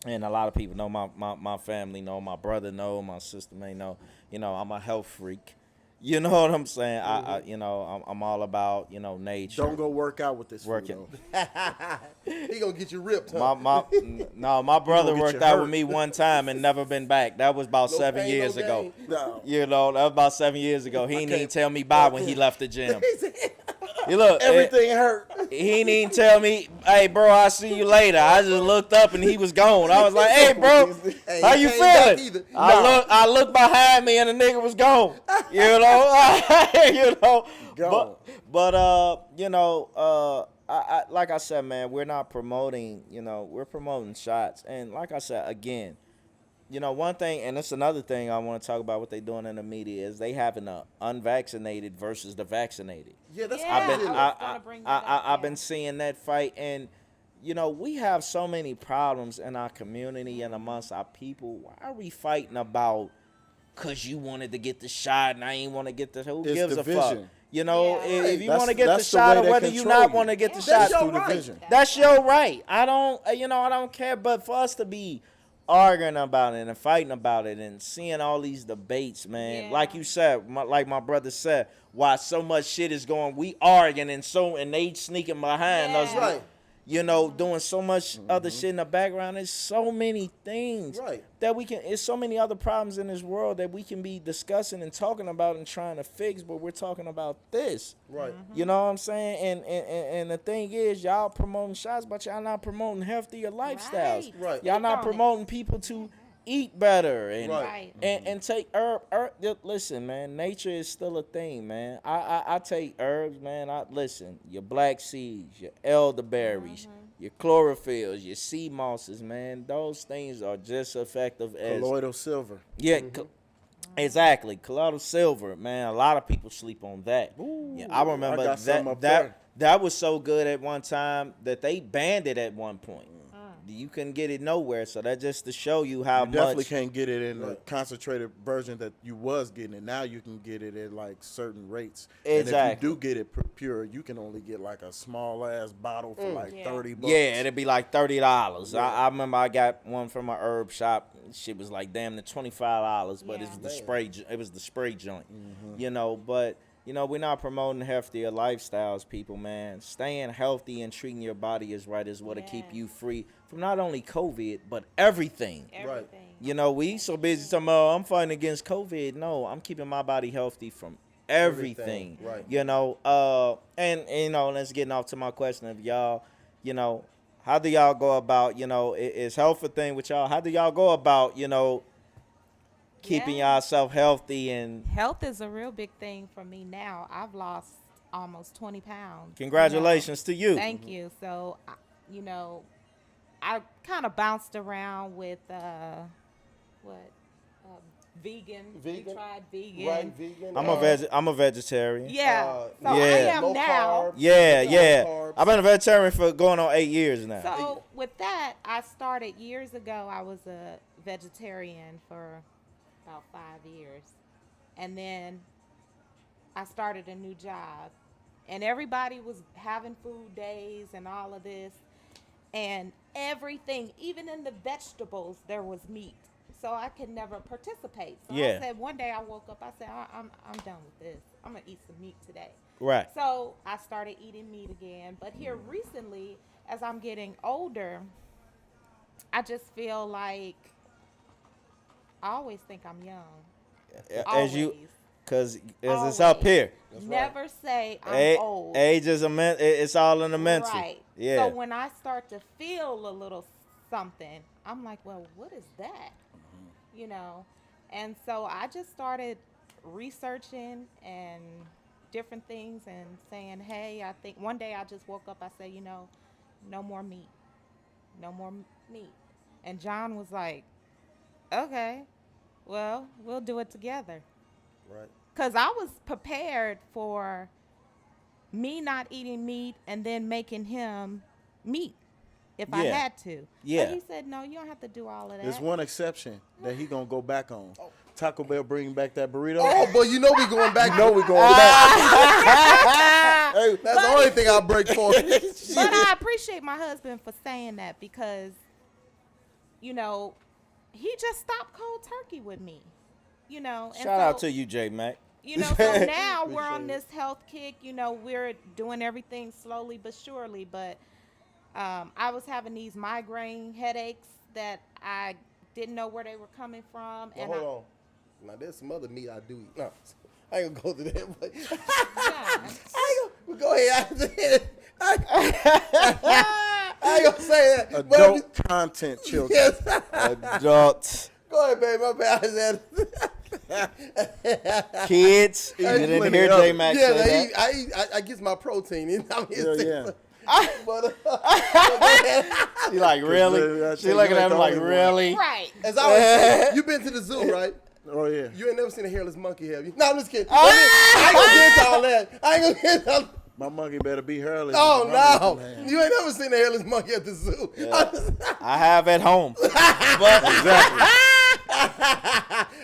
and a lot of people know, my family know, my brother know, my sister may know, I'm a health freak. You know what I'm saying? I'm all about, nature. Don't go work out with this Working. food, though. He gonna get you ripped. Huh? My brother get worked you out hurt. with me one time and never been back. That was about No 7 pain, years no ago. gain. No. That was about 7 years ago. He didn't even tell me bye when he left the gym. He said- You look, Everything hurt. he didn't even tell me, hey, bro, I'll see you later. I just looked up and he was gone. I was like, hey, bro, Hey, how he you came back feeling? either. I looked behind me and the nigga was gone. You know? Gone. But I like I said, man, we're not promoting, we're promoting shots. And like I said, again, one thing, and it's another thing I want to talk about what they doing in the media is they having the unvaccinated versus the vaccinated. Yeah, that's Yeah. I've been I was gonna bring that up, I've yeah. been seeing that fight, and we have so many problems in our community and amongst our people. Why are we fighting about? Cause you wanted to get the shot and I ain't want to get the. Who It's gives a fuck? division. Yeah. If you That's- want to get the that's the shot way or they whether you control not you. want to get the Yeah. shot, That's your through right. division. that's your right. I don't care. But for us to be arguing about it and fighting about it and seeing all these debates, man, Yeah. like you said, like my brother said, why so much shit is going, we arguing and they sneaking behind us, Yeah. Right. doing so much other shit in the background. There's so many things Right. that it's so many other problems in this world that we can be discussing and talking about and trying to fix, but we're talking about this. Right. You know what I'm saying? And the thing is, y'all promoting shots, but y'all not promoting healthier lifestyles. Right. Y'all not Speak on it. promoting people to eat better and Right. and take herb. Listen, man, nature is still a thing, man. I take herbs, man. Listen, your black seeds, your elderberries, your chlorophylls, your sea mosses, man. Those things are just effective as Colloidal silver. yeah, exactly. Colloidal silver, man. A lot of people sleep on that. Yeah, I remember I got some up that there. that was so good at one time that they banned it at one point. You couldn't get it nowhere, so that just to show you how You definitely much. can't get it in the concentrated version that you was getting it. Now you can get it at like certain rates. Exactly. And if you do get it pure, you can only get like a small ass bottle for like Yeah. $30. Yeah, it'd be like $30. I remember I got one from a herb shop. shit was like damn near $25, but Yeah. it was the spray. It was the spray joint, you know. But you know, we're not promoting healthier lifestyles, people, man. Staying healthy and treating your body is right is what'll keep Yes. you free from not only COVID but everything. Everything. You know, we so busy talking about I'm fighting against COVID. No, I'm keeping my body healthy from everything. Right. You know, and you know, let's get off to my question of y'all. You know, how do y'all go about? You know, is health a thing with y'all? How do y'all go about? You know, keeping Yeah. yourself healthy and Health is a real big thing for me now. I've lost almost 20 pounds. congratulations to you. Thank you. So, you know, I kind of bounced around with what vegan. Vegan? We tried vegan. Right, vegan. I'm a vegetarian. Yeah. So I Yeah. am low now. carb. Yeah, Low yeah. carbs. I've been a vegetarian for going on 8 years now. So with that, I started years ago. I was a vegetarian for about 5 years, and then I started a new job, and everybody was having food days and all of this, and everything, even in the vegetables, there was meat. So I could never participate. So Yeah. I said one day I woke up. I said I'm done with this. I'm gonna eat some meat today. Right. So I started eating meat again. But here recently, as I'm getting older, I just feel like I always think I'm young. As you, Always. cause as it's up Always. here. Never say I'm old. Age is it's all in the mental. Right. Yeah. So when I start to feel a little something, I'm like, well, what is that? You know? And so I just started researching and different things and saying, hey, I think one day I just woke up, I said, you know, no more meat. No more meat. And John was like, okay, well, we'll do it together. Right. Because I was prepared for me not eating meat and then making him meat if I Yeah. had to. Yeah. But he said, no, you don't have to do all of that. There's one exception that he gonna go back on. Taco Bell bringing back that burrito. Oh, but you know we going back. You know we going back. Hey, that's the only thing I'll break for. But I appreciate my husband for saying that because, you know, he just stopped cold turkey with me. You know, and Shout out so- to you, J Mac. You know, so now we're on this health kick. You know, we're doing everything slowly but surely. But I was having these migraine headaches that I didn't know where they were coming from. Well, And hold on. Now there's some other meat I do eat. No, I ain't gonna go to that. But Yeah. go ahead. I ain't gonna say that. Adult content, children. Yes. Adults, Go ahead, baby. My bad. I said. kids. You didn't plenty hear of J it. Mac Yeah, say that. I get my protein in. I mean, Yeah. But She like really? I She tell you, looking you at ain't him the like only one. really? Right. as I always say, you been to the zoo, right? Oh yeah. You ain't never seen a hairless monkey, have you? No, I'm just kidding. I ain't gonna get into all that. I ain't gonna get into all My monkey better be hairless. Oh, no. Man. You ain't never seen a hairless monkey at the zoo. I have at home. But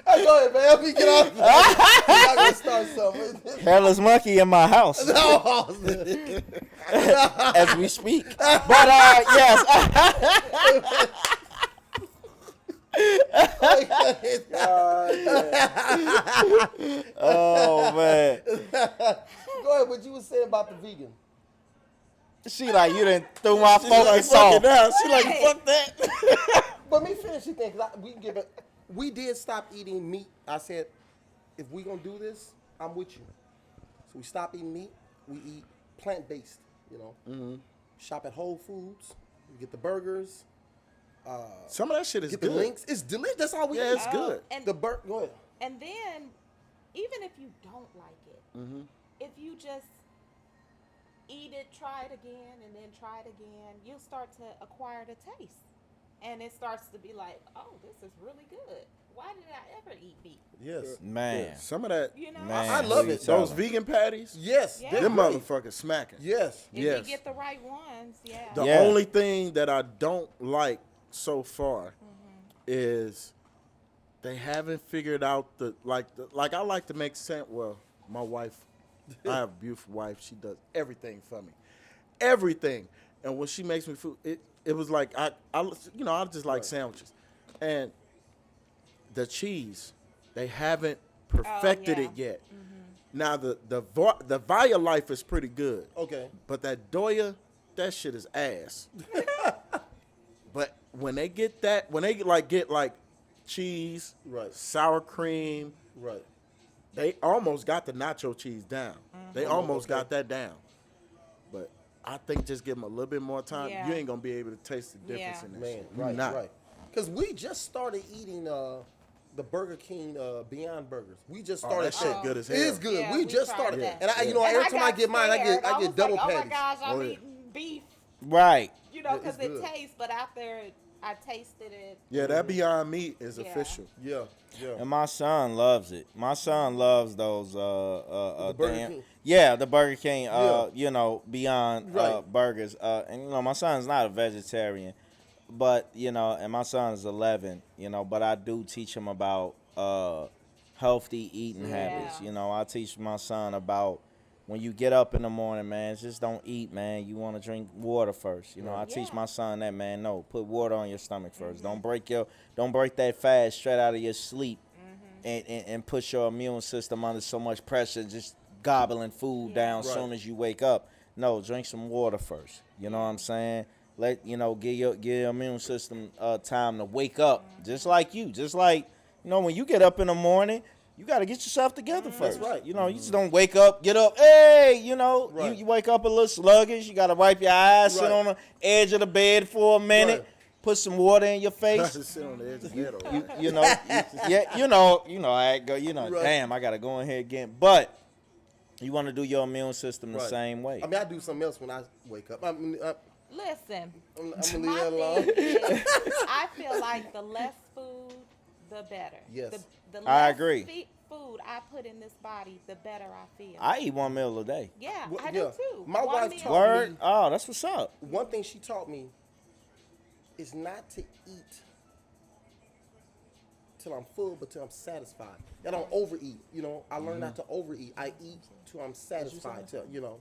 Hey, go ahead, man. Help me get off. I'm gonna start something. hairless monkey in my house Oh, as we speak. But yes. Oh man. go ahead, what you was saying about the vegan. She like you done threw my She like, focus fuck off. it now. She like, fuck that. But me finish the thing, because we can give it. We did stop eating meat. I said, if we gonna do this, I'm with you. So we stop eating meat. We eat plant-based. You know, shop at Whole Foods. We get the burgers. Some of that shit is Get good. the links. It's delicious. That's all we Yeah, eat. it's good. And The go ahead. And then, even if you don't like it, if you just eat it, try it again, and then try it again, you'll start to acquire the taste. And it starts to be like, oh, this is really good. Why did I ever eat meat? Yes. Man. Some of that. You know? Man. I love it. Those vegan patties. Yes. Yeah. they're Them great. motherfuckers smacking. Yes. If Yes. you get the right ones, yeah. The Yeah. only thing that I don't like so far is they haven't figured out like I like to make well, my wife, I have a beautiful wife. She does everything for me. Everything. And when she makes me food, it was like I just like sandwiches. And the cheese. They haven't perfected yeah. it yet. Now the Via Life is pretty good. Okay. But that Doya, that shit is ass. But when they get that, when they get like cheese, Right. sour cream, Right. they almost got the nacho cheese down. They almost got that down. But I think just give them a little bit more time. Yeah. You ain't gonna be able to taste the difference Yeah. in that Man, shit. You right, not. right. Because we just started eating the Burger King Beyond Burgers. We just Oh, started that shit good as hell. It is good. Yeah, we we just tried started that. and I, you know, And every time I got get mine, I scared. get was double like, patties. Oh my gosh, I'm Oh, yeah. eating beef. Right. You know, It's because it good. tastes. But after I tasted it, Yeah, that Beyond Meat is Yeah. official. Yeah, yeah. And my son loves it. My son loves those The Burger King. Yeah, the Burger King Yeah. you know, Beyond Right. burgers. And you know, my son's not a vegetarian, but you know, and my son's 11, you know, but I do teach him about healthy eating habits. You know, I teach my son about when you get up in the morning, man, just don't eat, man. You want to drink water first. You know, I teach Yeah. my son that, man. No, put water on your stomach 1st. Don't break that fast straight out of your sleep, and put your immune system under so much pressure, just gobbling food down as soon as you wake up. No, drink some water first. You know what I'm saying? Let give your immune system time to wake up, just like you know, when you get up in the morning. You got to get yourself together first. right. You know, you just don't wake up, get up, hey, you know, Right. you wake up a little sluggish. You got to wipe your eyes, sit Right. on the edge of the bed for a minute, Right. put some water in your face. Sit on the edge of the bed over there. You know, I go, Right. damn, I got to go in here again. But you want to do your immune system the Right. same way. I mean, I do something else when I wake up. I'm listen. gonna leave My that alone. thing is, I feel like the less food, the better. Yes. The less I agree. Food I put in this body, the better I feel. I eat one meal a day. Yeah, Well, I yeah. do too. My One wife meal. told Word? me- Oh, that's what's up. One thing she taught me is not to eat till I'm full, but till I'm satisfied. I don't overeat. You know, I learned not to overeat. I eat till I'm satisfied. Till you know.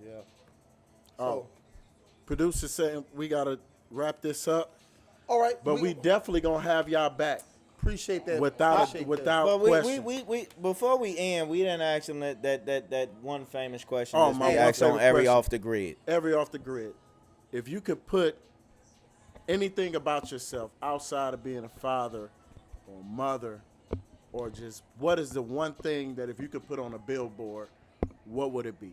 Yeah. Oh. Producer saying we gotta wrap this up, All right. but we definitely gonna have y'all back appreciate that. without Appreciate without But question. we before we end, we didn't ask him that one famous question Oh, that my we one asked on favorite every question. off the grid. Every off the grid. If you could put anything about yourself outside of being a father or mother, or just what is the one thing that if you could put on a billboard, what would it be?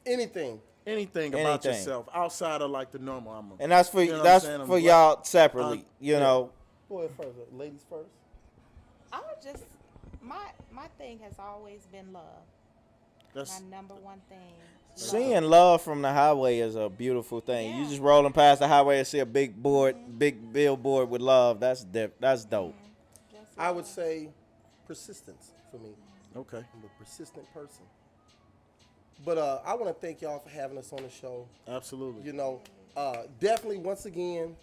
anything. Anything about Anything. yourself outside of like the normal. And that's for You know what I'm saying? I'm y'all separately. You yeah. know, Boy, first, ladies first. I would just my thing has always been love. That's My number one thing. Love. seeing love from the highway is a beautiful thing. You Yeah. just rolling past the highway and see a big billboard with love. That's dope. Just I would love. say persistence for me. okay. I'm a persistent person. But I want to thank y'all for having us on the show. Absolutely. You know, definitely once again,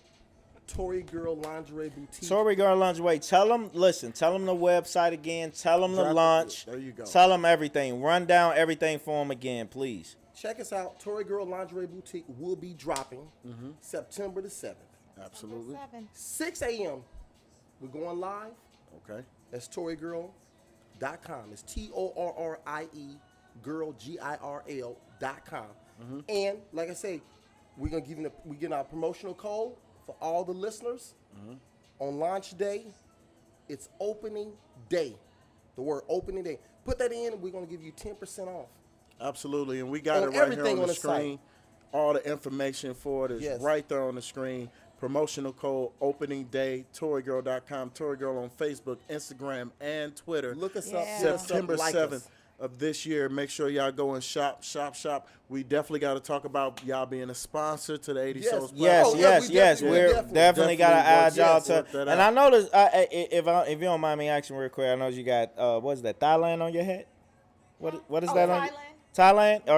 Torrie Girl Lingerie Boutique. Torrie Girl Lingerie. Tell them the website again. Tell them the Drop it. launch. There you go. Tell them everything. Run down everything for them again, please. Check us out. Torrie Girl Lingerie Boutique will be dropping September the 7th. Absolutely. 7. 6 a.m. We're going live. Okay. That's TorrieGirl.com. It's TORRIE Girl GIRL.com. And like I say, we're getting our promotional code for all the listeners on launch day. It's opening day. The word opening day. Put that in, and we're gonna give you 10% off. Absolutely. And we got On it right here everything on on the the site. screen. All the information for it is Yes. right there on the screen. Promotional code opening day, TorrieGirl.com. Torrie Girl on Facebook, Instagram, and Twitter. Look us Yeah. up. hit us up, September like 7th us. of this year. Make sure y'all go and shop. We definitely got to talk about y'all being a sponsor to the 80 Yes. Souls. Yes, Oh, yeah, yes, we yes. definitely- We're definitely- definitely got to definitely add work- y'all yes, to. work that And out. I noticed, if you don't mind me asking real quick, I know you got what is that, Thailand on your head? What is Oh, that on? Thailand?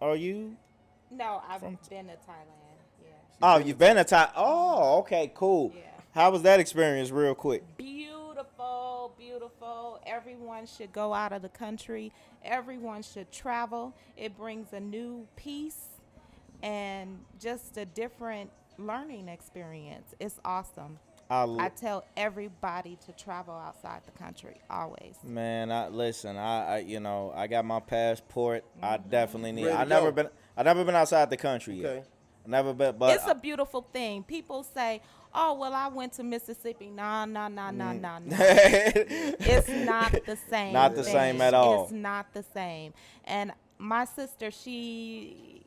Are you? No, I've been to Thailand. Yeah. Oh, you've been to Thailand. Oh, okay, cool. Yeah. How was that experience, real quick? Beautiful, beautiful. Everyone should go out of the country. Everyone should travel. It brings a new peace and just a different learning experience. It's awesome. I I tell everybody to travel outside the country always. Man, I you know, I got my passport. I definitely need. Ready to I never been outside the country Okay. yet. I never been, but It's a beautiful thing. People say, "Oh, well, I went to Mississippi." Nah. It's not the same. Not the thing. same at all. It's not the same. And my sister, she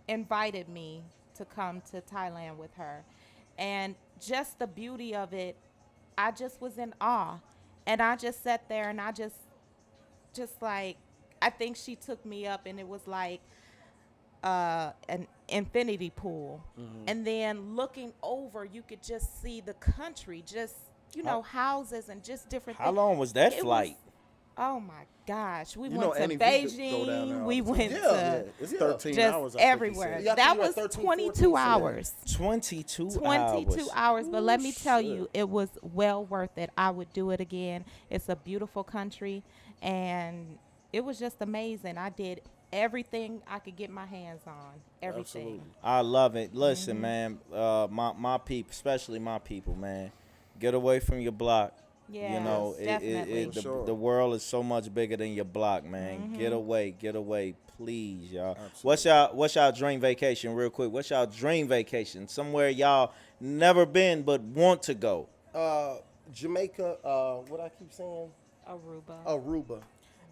invited me to come to Thailand with her, and just the beauty of it, I just was in awe, and I just sat there and I just like, I think she took me up, and it was like an infinity pool. And then looking over, you could just see the country, just, you know, houses and just different how things. long was that It flight? Oh my gosh. We You know, went to Annie V could go down there Beijing. all We the time. went Yeah. to It's Yeah. 13 hours. just I think he everywhere. said. Yeah, I That think you was were 13, 22 14, hours. 22 22 hours. But let me tell shit. you, it was well worth it. I would do it again. It's a beautiful country, and it was just amazing. I did everything I could get my hands on. Everything. Absolutely. I love it. Listen, man, my people, especially my people, man, get away from your block. Yes, You know, definitely. For sure. the world is so much bigger than your block, man. Get away, please, y'all. What's y'all dream vacation, real quick? What's y'all dream vacation? Somewhere y'all never been but want to go. Jamaica, what I keep saying? Aruba. Aruba.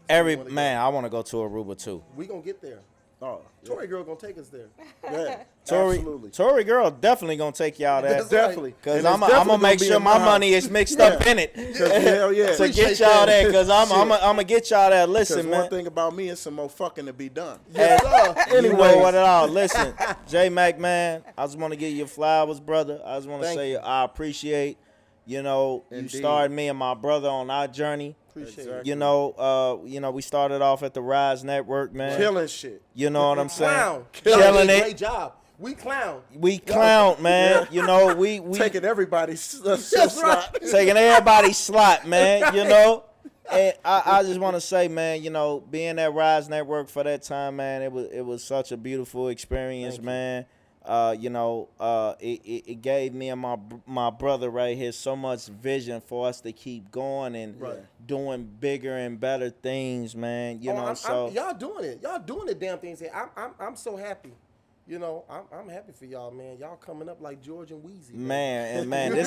Every wanna man, I want to go to Aruba too. We gonna get there. Oh, Torrie Girl gonna take us there. yeah. Torrie, Absolutely. Torrie Girl definitely gonna take y'all there. That's right. Definitely. Cause And I'm it's gonna definitely make be sure in my house. money is mixed up in it. Hell yeah. To Appreciate get y'all that. there, cause I'm gonna get y'all there. Because Listen, one man. thing about me is some more fucking to be done. Yes, sir. You know what at all. Listen, J Mac, man, I just want to give you flowers, brother. I just want to Thank say you. I appreciate, you know, you Indeed. started me and my brother on our journey. Appreciate Exactly. You know, we started off at the Rise Network, man. Killing shit. You know what I'm saying? Clown. Killing Y'all did a it. Great job. We clown. We clown, man. You know, we Taking everybody's That's slot. right. taking everybody's slot, man. You know, and I just want to say, man, you know, being at Rise Network for that time, man, it was such a beautiful experience, man. You know, it gave me and my brother right here so much vision for us to keep going and Right. doing bigger and better things, man. You know, y'all doing it. Y'all doing the damn things here. I'm so happy. You know, I'm happy for y'all, man. Y'all coming up like George and Wheezy. man,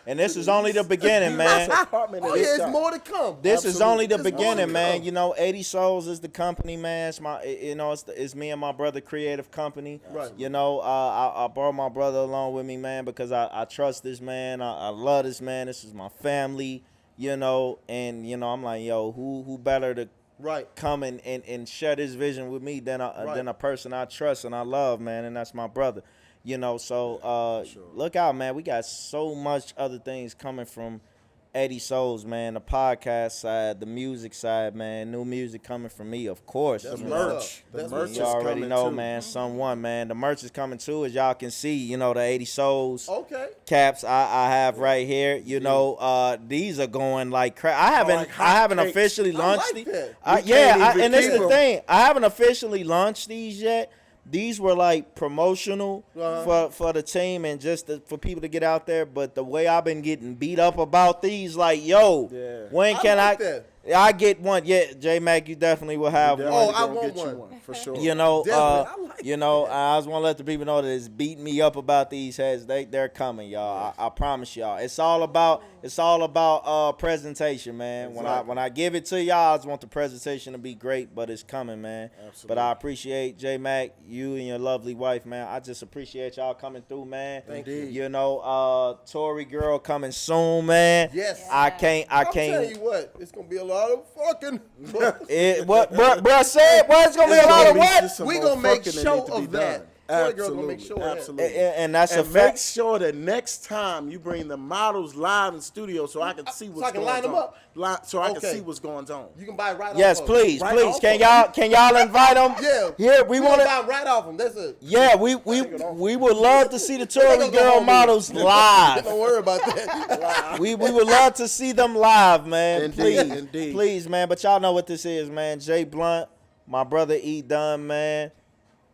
this is only the beginning, man. Apartment Oh in yeah, this it's shop. more to come. This is only the It's more to beginning, man. come. You know, 80 Souls is the company, man. It's my, you know, it's me and my brother creative company. Right. You know, I brought my brother along with me, man, because I trust this man. I love this man. This is my family. You know, and you know, I'm like, yo, who better to Right. come and share this vision with me than Right. a person I trust and I love, man, and that's my brother. You know, so look out, man. We got so much other things coming from 80 Souls, man. The podcast side, the music side, man. New music coming from me, of course. That's You The know. what's merch. up. The That's merch what's is You already coming know, too. man. Someone, man. The merch is coming too, as y'all can see. You know, the 80 Souls Okay. caps I have right here. You know, these are going like crap. I haven't like hot haven't cakes. officially I launched like these. that. We can't even And this keep is the them. thing. I haven't officially launched these yet. These were like promotional for the team and just for people to get out there. But the way I've been getting beat up about these, like, yo, Yeah. when I can like that. I get one? Yeah, J Mac, you definitely will have Definitely one. I gonna want get you one. for sure. You know, Definitely. I like you know, that. I just want to let the people know that it's beating me up about these heads. They're coming, y'all. I promise y'all. It's all about presentation, man. When I give it to y'all, I just want the presentation to be great, but it's coming, man. Absolutely. But I appreciate J Mac, you and your lovely wife, man. I just appreciate y'all coming through, man. Thank you. You know, Torrie Girl coming soon, man. Yes. I can't. I'm telling you what, it's gonna be a lot of fucking. What, bruh said? What? It's gonna be a lot of what? We gonna make show of that. Torrie Girl gonna make show of that. Absolutely. And that's a And make fact. sure that next time you bring the models live in studio so I can see what's I can going line them on. up? So I can Okay. see what's going on. You can buy right off. Yes, of please, Right please. off Can of y'all invite them? Yeah. Here, we want gonna to. buy right off them. That's it. Yeah, we would love to see the Torrie gonna go Girl home models Don't live. worry about that. We would love to see them live, man. Indeed, Please, indeed. please, man. But y'all know what this is, man. J Blunt, my brother E Dunn, man.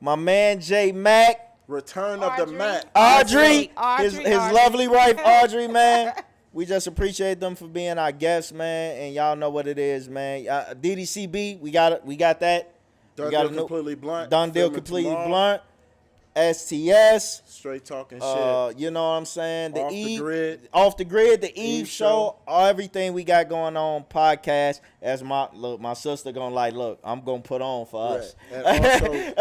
My man J Mac. Return of the Mac. Audrey, his Audrey. lovely wife, Audrey, man. We just appreciate them for being our guests, man. And y'all know what it is, man. DDCB, we got that. Done We got Deal Completely Blunt. Done Deal filming Completely tomorrow. Blunt. STS. Straight talking shit. You know what I'm saying? Off the Grid. Off the Grid, the Eve Eve show, everything we got going on, podcast. As my sister gonna look, I'm gonna put on for us. And also,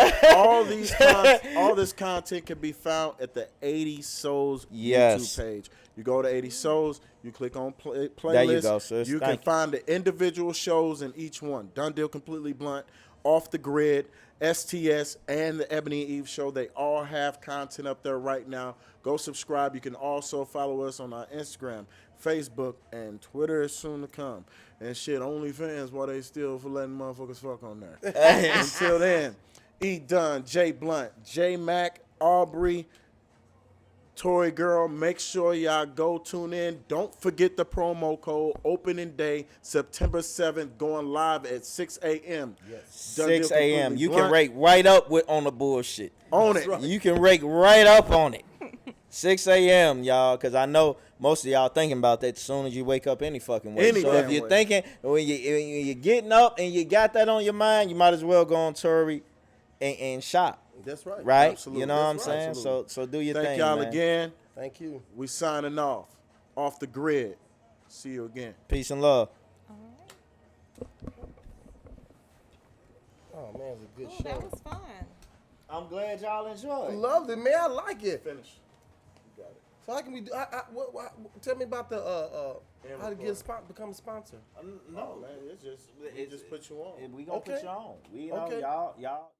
all this content can be found at the 80 Souls YouTube page. You go to 80 Souls, you click on playlist. There you go, sis. You can find the individual shows in each one. Done Deal Completely Blunt, Off the Grid, STS, and the Ebony Eve show. They all have content up there right now. Go subscribe. You can also follow us on our Instagram, Facebook, and Twitter is soon to come. And shit, OnlyFans while they still for letting motherfuckers fuck on there. Until then, Dunn J Blunt, J Mac, Aubrey, Torrie Girl, make sure y'all go tune in. Don't forget the promo code. Opening day, September 7th, going live at 6 a.m. Yes. 6 a.m. You can rake right up on the bullshit. On it. You can rake right up on it. 6 a.m., y'all, because I know most of y'all thinking about that as soon as you wake up any fucking way. So if you're thinking, when you're getting up and you got that on your mind, you might as well go on Torrie and shop. That's right. Right? Absolutely. You know what I'm That's saying? Absolutely. So do your thing, Thank y'all man. again. Thank you. We signing off the grid. See you again. Peace and love. Oh man, it was a good Ooh, show. that was fun. I'm glad y'all I enjoyed. loved it, man. I like it. Finish. You got it. So how can we do? Tell me about the how to become a sponsor. No, man. It's just put you on. We gonna put Okay. you on. We Okay. y'all.